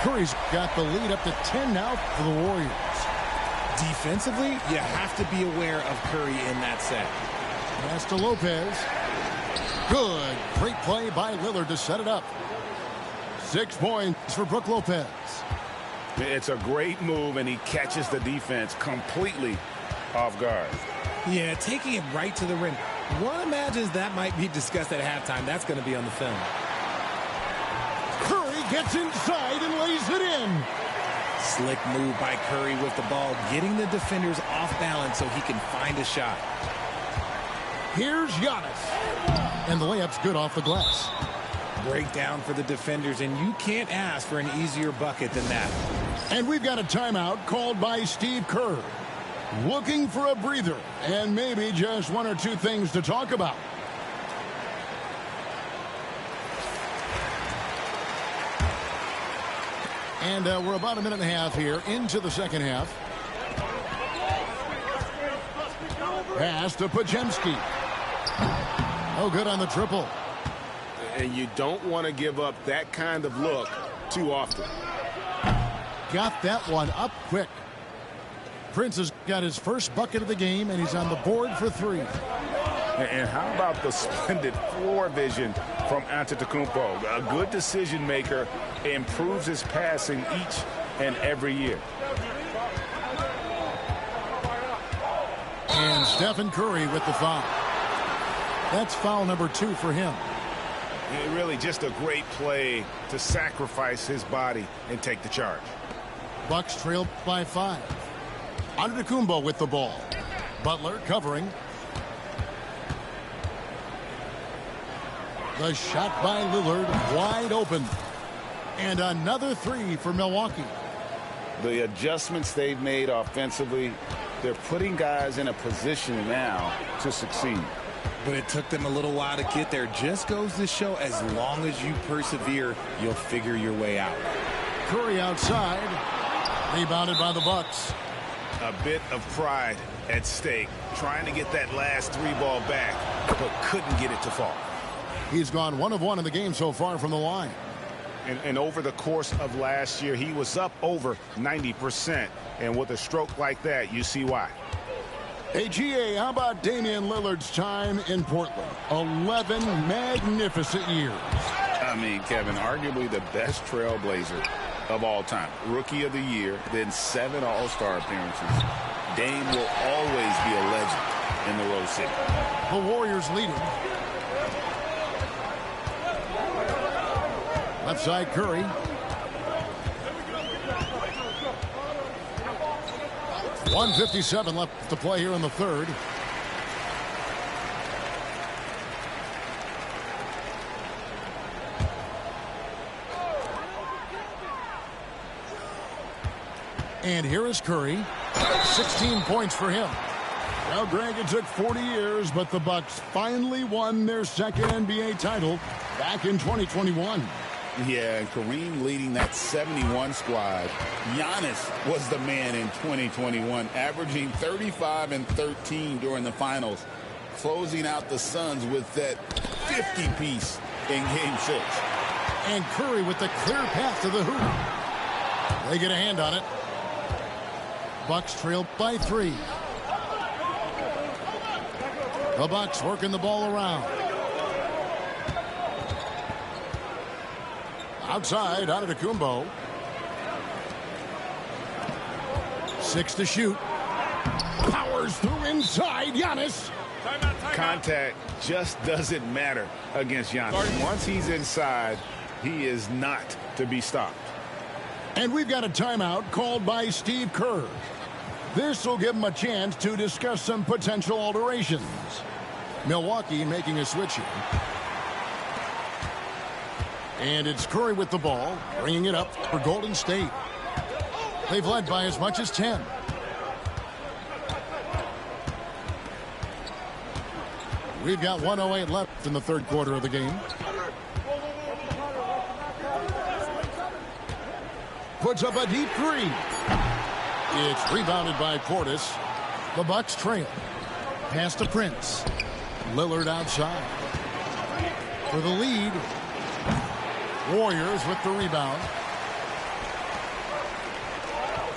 Curry's got the lead up to 10 now for the Warriors. Defensively, you have to be aware of Curry in that set. Pass to Lopez. Good. Great play by Lillard to set it up. 6 points for Brook Lopez. It's a great move, and he catches the defense completely off guard. Yeah, taking it right to the rim. One imagines that might be discussed at halftime. That's going to be on the film. Curry gets inside and lays it in. Slick move by Curry with the ball, getting the defenders off balance so he can find a shot. Here's Giannis. And the layup's good off the glass. breakdown for the defenders, and you can't ask for an easier bucket than that. And we've got a timeout called by Steve Kerr. Looking for a breather and maybe just one or two things to talk about. And we're about a minute and a half here into the second half. Pass to Podziemski. No good on the triple. And you don't want to give up that kind of look too often. Got that one up quick. Prince has got his first bucket of the game, and he's on the board for 3. And how about the splendid floor vision from Antetokounmpo? A good decision maker, improves his passing each and every year. And Stephen Curry with the foul. That's foul number 2 for him. Really just a great play to sacrifice his body and take the charge. Bucks trail by 5. Antetokounmpo with the ball. Butler covering. The shot by Lillard wide open. And another 3 for Milwaukee. The adjustments they've made offensively, they're putting guys in a position now to succeed. But it took them a little while to get there. Just goes to show, as long as you persevere, you'll figure your way out. Curry outside. Rebounded by the Bucks. A bit of pride at stake, trying to get that last 3 ball back, but couldn't get it to fall. He's gone 1 of 1 in the game so far from the line. And over the course of last year, he was up over 90%. And with a stroke like that, you see why. Hey, GA, how about Damian Lillard's time in Portland? 11 magnificent years. I mean, Kevin, arguably the best trailblazer of all time. Rookie of the year, then 7 All-Star appearances. Dame will always be a legend in the Rose City. The Warriors leading. Left side, Curry. .157 left to play here in the third. And here is Curry. 16 points for him. Well, Greg, it took 40 years, but the Bucks finally won their second NBA title back in 2021. Yeah, and Kareem leading that 71 squad. Giannis was the man in 2021, averaging 35 and 13 during the finals, closing out the Suns with that 50-piece in Game 6. And Curry with the clear path to the hoop. They get a hand on it. Bucks trail by 3. The Bucks working the ball around. Outside, Antetokounmpo. 6 to shoot. Powers through inside, Giannis. Contact just doesn't matter against Giannis. Once he's inside, he is not to be stopped. And we've got a timeout called by Steve Kerr. This will give him a chance to discuss some potential alterations. Milwaukee making a switch here. And it's Curry with the ball, bringing it up for Golden State. They've led by as much as 10. We've got 1:08 left in the third quarter of the game. Puts up a deep 3. It's rebounded by Portis. The Bucks trail. Pass to Prince. Lillard outside. For the lead. Warriors with the rebound.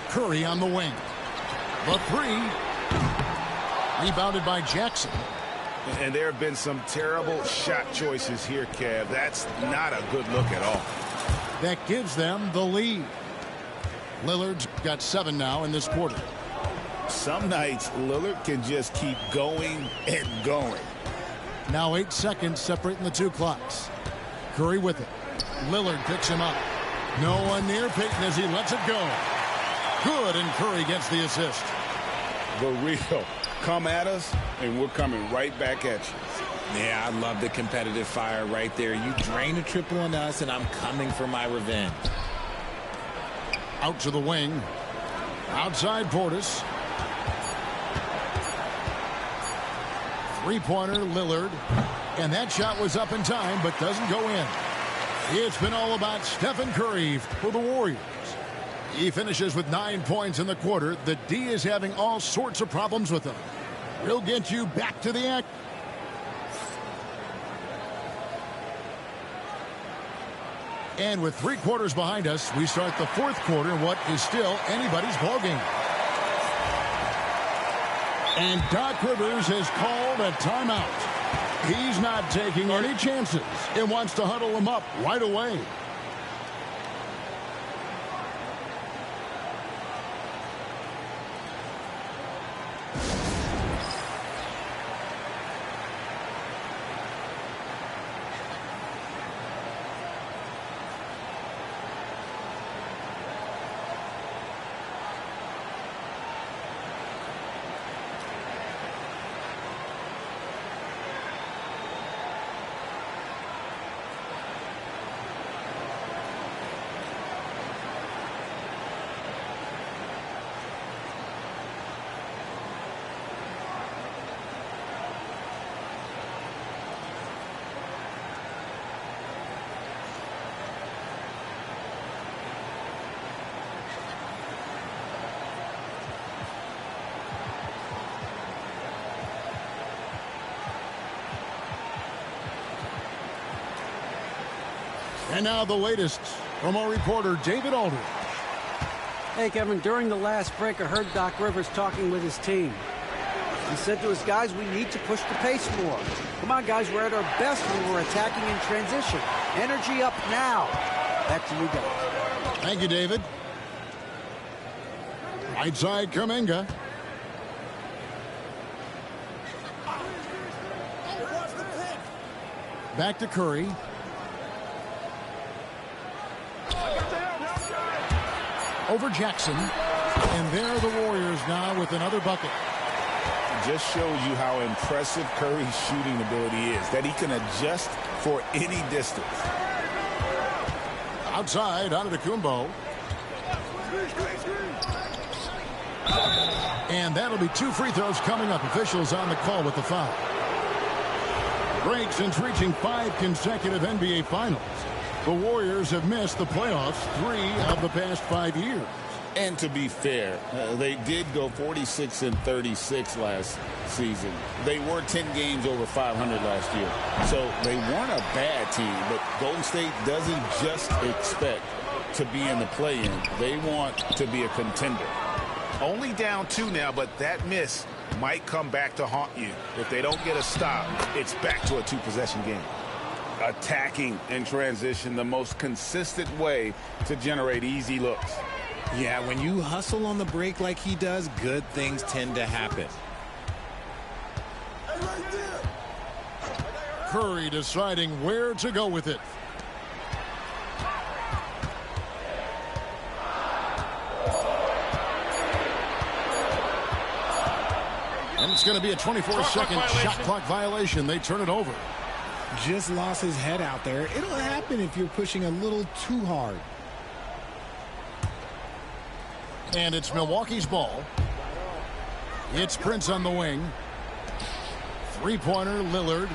Curry on the wing. The 3. Rebounded by Jackson. And there have been some terrible shot choices here, Kev. That's not a good look at all. That gives them the lead. Lillard's got 7 now in this quarter. Some nights, Lillard can just keep going and going. Now 8 seconds separating the 2 clocks. Curry with it. Lillard picks him up. No one near Payton as he lets it go. Good, and Curry gets the assist. the real. Come at us, and we're coming right back at you. Yeah, I love the competitive fire right there. You drain a triple on us, and I'm coming for my revenge. Out to the wing. Outside Portis. Three-pointer, Lillard. And that shot was up in time, but doesn't go in. It's been all about Stephen Curry for the Warriors. He finishes with 9 points in the quarter. The D is having all sorts of problems with him. We'll get you back to the act. And with 3 quarters behind us, we start the fourth quarter in what is still anybody's ballgame. And Doc Rivers has called a timeout. He's not taking any chances and wants to huddle them up right away. And now the latest from our reporter, David Aldridge. Hey, Kevin, during the last break, I heard Doc Rivers talking with his team. He said to his guys, we need to push the pace more. Come on, guys, we're at our best when we're attacking in transition. Energy up now. Back to you guys. Thank you, David. Right side, Kuminga. Back to Curry. Over Jackson. And there are the Warriors now with another bucket. Just shows you how impressive Curry's shooting ability is, that he can adjust for any distance. Outside, Antetokounmpo. And that'll be 2 free throws coming up. Officials on the call with the foul. Break since reaching 5 consecutive NBA Finals. The Warriors have missed the playoffs 3 of the past 5 years. And to be fair, they did go 46-36 last season. They were 10 games over 500 last year. So they weren't a bad team, but Golden State doesn't just expect to be in the play-in. They want to be a contender. Only down 2 now, but that miss might come back to haunt you. If they don't get a stop, it's back to a 2-possession game. Attacking in transition, the most consistent way to generate easy looks. Yeah, when you hustle on the break like he does, good things tend to happen. Curry deciding where to go with it. And it's going to be a 24-second shot clock violation. They turn it over. Just lost his head out there. It'll happen if you're pushing a little too hard. And it's Milwaukee's ball. It's Prince on the wing. Three-pointer, Lillard.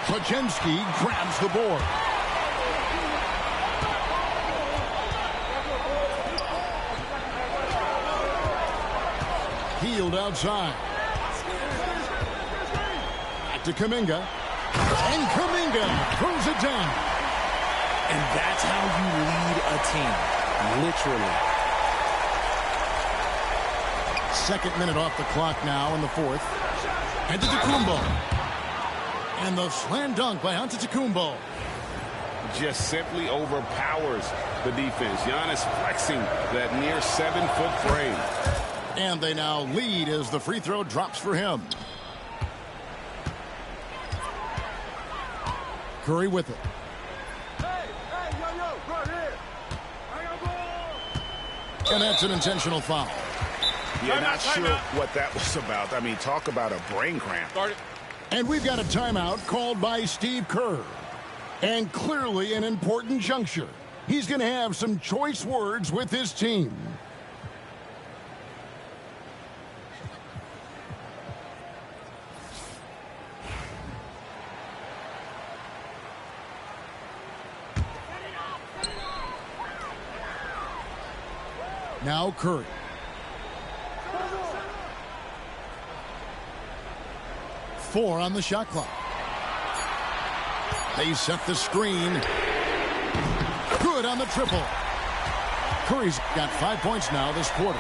Podziemski grabs the board. Healed outside. Back to Kuminga. And Kuminga throws it down. And that's how you lead a team. Literally. Second minute off the clock now in the fourth. Antetokounmpo. And the slam dunk by Antetokounmpo. Just simply overpowers the defense. Giannis flexing that near 7-foot frame. And they now lead as the free throw drops for him. Curry with it. And that's an intentional foul. Yeah, not sure what that was about. I mean, talk about a brain cramp. And we've got a timeout called by Steve Kerr. And clearly an important juncture. He's going to have some choice words with his team. Now Curry. Four on the shot clock. They set the screen. Good on the triple. Curry's got 5 points now this quarter.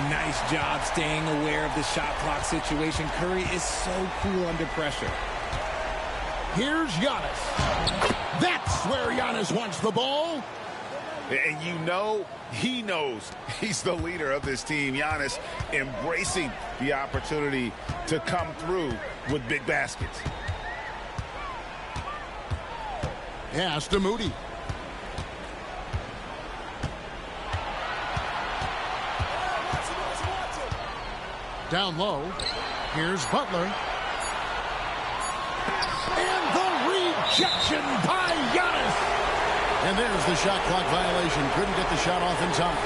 Nice job staying aware of the shot clock situation. Curry is so cool under pressure. Here's Giannis. That's where Giannis wants the ball. And you know, he knows he's the leader of this team. Giannis embracing the opportunity to come through with big baskets. Pass to Moody. Down low. Here's Butler. And the rejection by Giannis. And there's the shot clock violation. Couldn't get the shot off in time.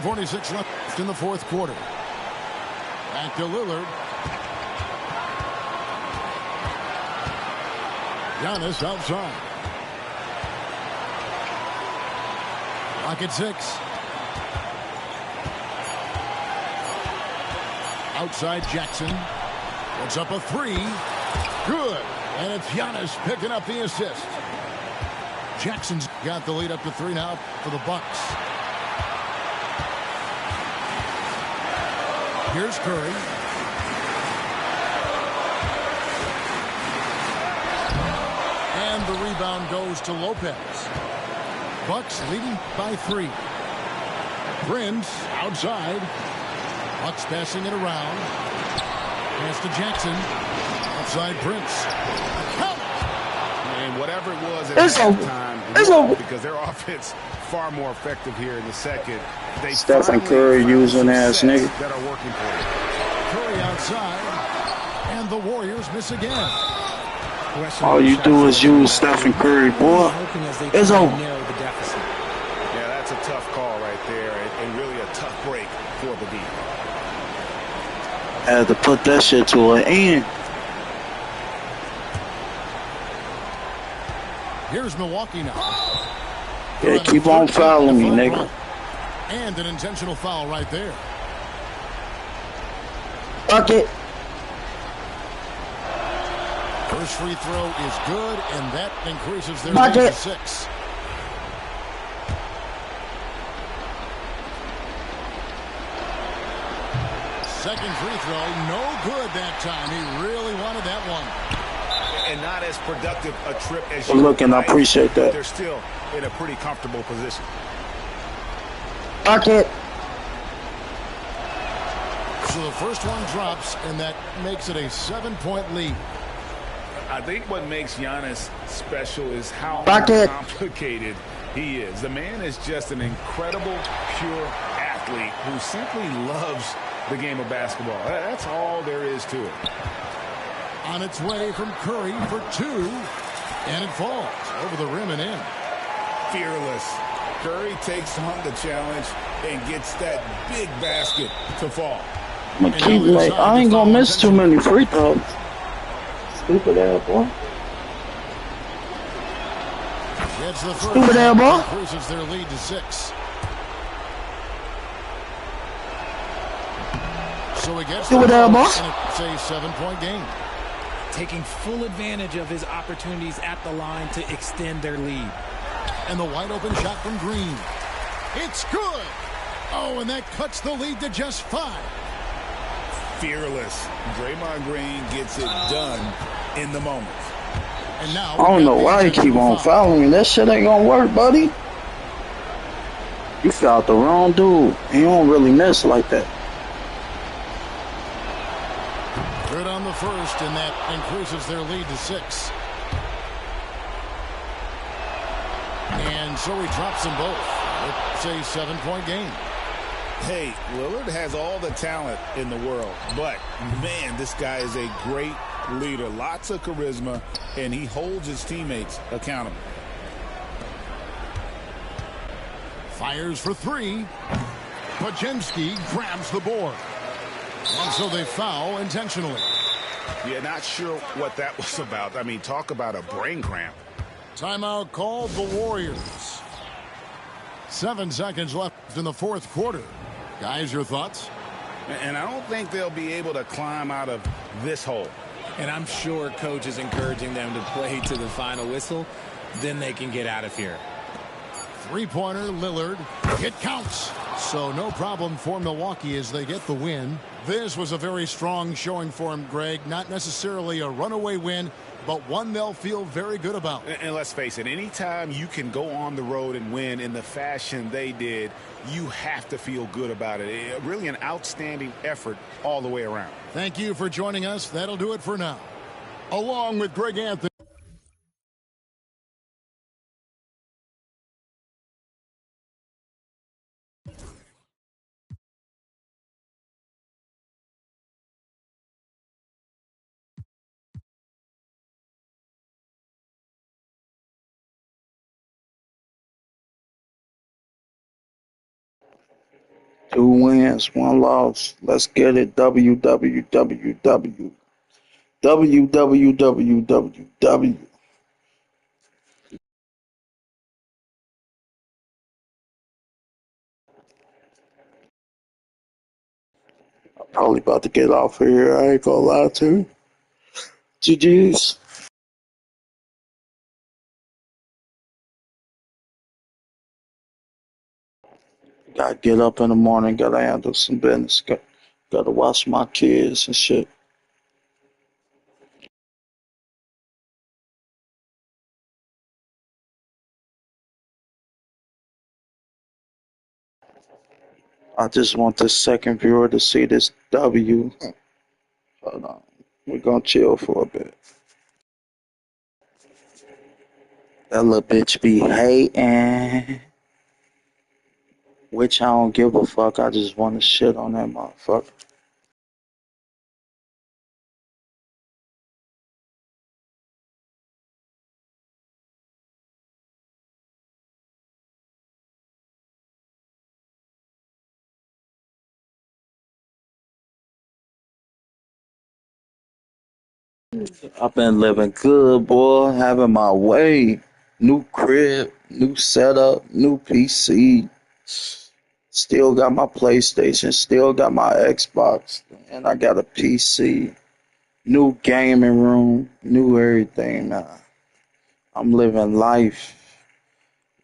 .146 left in the fourth quarter. Back to Lillard. Giannis outside. Clock at 6. Outside Jackson. Puts up a 3. Good. And it's Giannis picking up the assist. Jackson's got the lead up to 3 now for the Bucks. Here's Curry. And the rebound goes to Lopez. Bucks leading by 3. Prince outside. Bucks passing it around. Pass to Jackson. Outside Prince. And whatever it was at halftime, because their offense far more effective here in the second. They Stephen Curry using ass nigga. That are working for him. Curry outside. And the Warriors miss again. All you do is use Stephen Curry, boy. It's over. Yeah, that's a tough call right there, and really a tough break for the defense. Had to put that shit to an end. Here's Milwaukee now. Yeah, keep on fouling me, nigga. And an intentional foul right there. Bucket. First free throw is good, and that increases their lead to 6. Second free throw, no good that time. He really wanted that one. And not as productive a trip as you looking, I appreciate that. They're still in a pretty comfortable position. Bucket. So the first one drops, and that makes it a 7-point lead. I think what makes Giannis special is how complicated he is. The man is just an incredible, pure athlete who simply loves the game of basketball. That's all there is to it. On its way from Curry for 2, and it falls over the rim and in. Fearless. Curry takes on the challenge and gets that big basket to fall. I ain't gonna miss too many free throws. Stupid ass boy. Gets the first. Stupid ass boy. Increases their lead to 6. So he gets Stupid ass boy. And it's a 7-point game. Taking full advantage of his opportunities at the line to extend their lead. And the wide open shot from Green. It's good. Oh, and that cuts the lead to just 5. Fearless. Draymond Green gets it done in the moment. And now I don't know why you keep on fouling me. That shit ain't gonna work, buddy. You fouled the wrong dude. He don't really miss like that. Good on the first, and that increases their lead to 6. And so he drops them both. It's a 7-point game. Hey, Lillard has all the talent in the world, but, man, this guy is a great leader. Lots of charisma, and he holds his teammates accountable. Fires for 3. Podziemski grabs the board. And so they foul intentionally. Yeah, not sure what that was about. I mean, talk about a brain cramp. Timeout called the Warriors. 7 seconds left in the fourth quarter. Guys, your thoughts? And I don't think they'll be able to climb out of this hole. And I'm sure coach is encouraging them to play to the final whistle. Then they can get out of here. Three-pointer, Lillard. It counts. So no problem for Milwaukee as they get the win. This was a very strong showing for him, Greg. Not necessarily a runaway win, but one they'll feel very good about. And let's face it, anytime you can go on the road and win in the fashion they did, you have to feel good about it. Really an outstanding effort all the way around. Thank you for joining us. That'll do it for now. Along with Greg Anthony. Two wins, one loss. Let's get it. WWWW. WWWWW. I'm probably about to get off here. I ain't gonna lie to you. GG's. Gotta get up in the morning, gotta handle some business, gotta watch my kids and shit. I just want this second viewer to see this W. Hold on. We're gonna chill for a bit. That little bitch be hating. Which I don't give a fuck. I just want to shit on that motherfucker. I've been living good, boy. Having my way. New crib, new setup, new PC. Still got my PlayStation. Still got my Xbox. And I got a PC. New gaming room. New everything, man. I'm living life.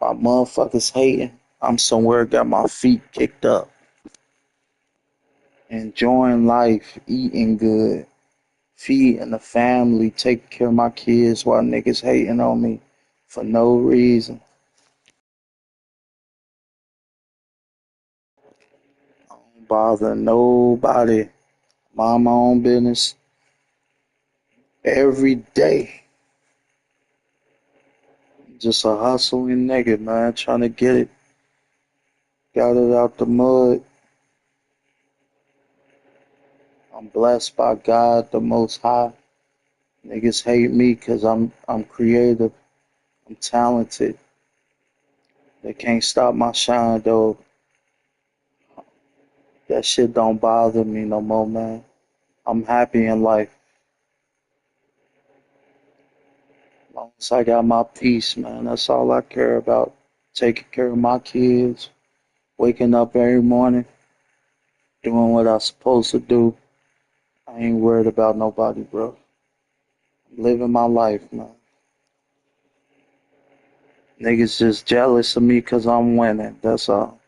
My motherfuckers hating. I'm somewhere got my feet kicked up. Enjoying life. Eating good. Feeding the family. Taking care of my kids while niggas hating on me for no reason. I don't bother nobody. Mind my own business. Every day. Just a hustling nigga, man. Trying to get it. Got it out the mud. I'm blessed by God, the Most High. Niggas hate me because I'm creative. I'm talented. They can't stop my shine, though. That shit don't bother me no more, man. I'm happy in life. As long as I got my peace, man, that's all I care about. Taking care of my kids, waking up every morning, doing what I'm supposed to do. I ain't worried about nobody, bro. I'm living my life, man. Niggas just jealous of me because I'm winning, that's all.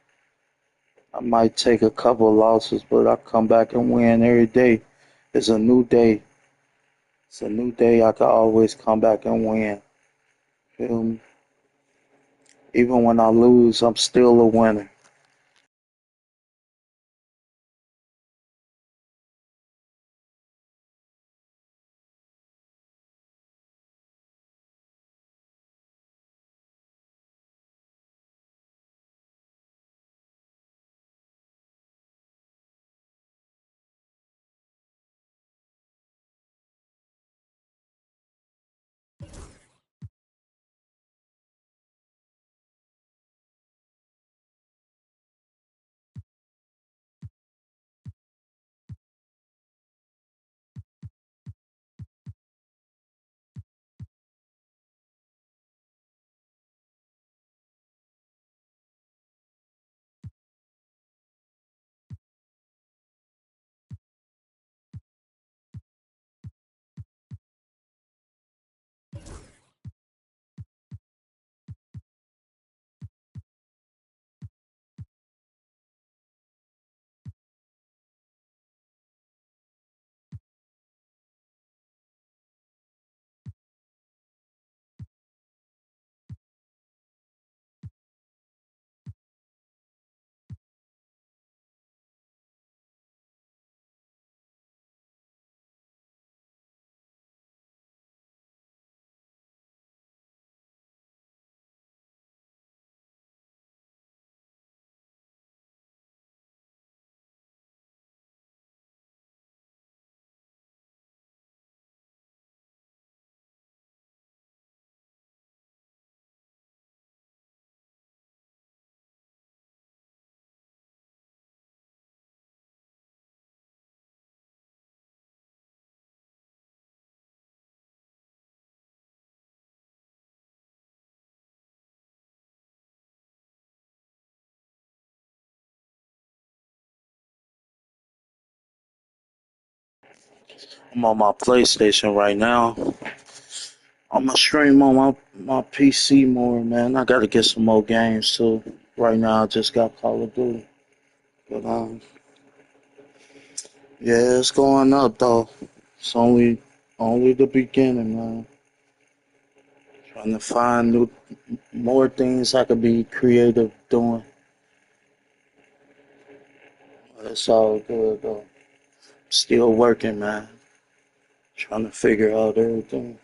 I might take a couple of losses, but I come back and win every day. It's a new day. It's a new day. I can always come back and win. Feel me? Even when I lose, I'm still a winner. I'm on my PlayStation right now. I'm gonna stream on my PC more, man. I gotta get some more games too. Right now, I just got Call of Duty. But yeah, it's going up though. It's only the beginning, man. Trying to find more things I could be creative doing. It's all good though. Still working, man. Trying to figure out everything.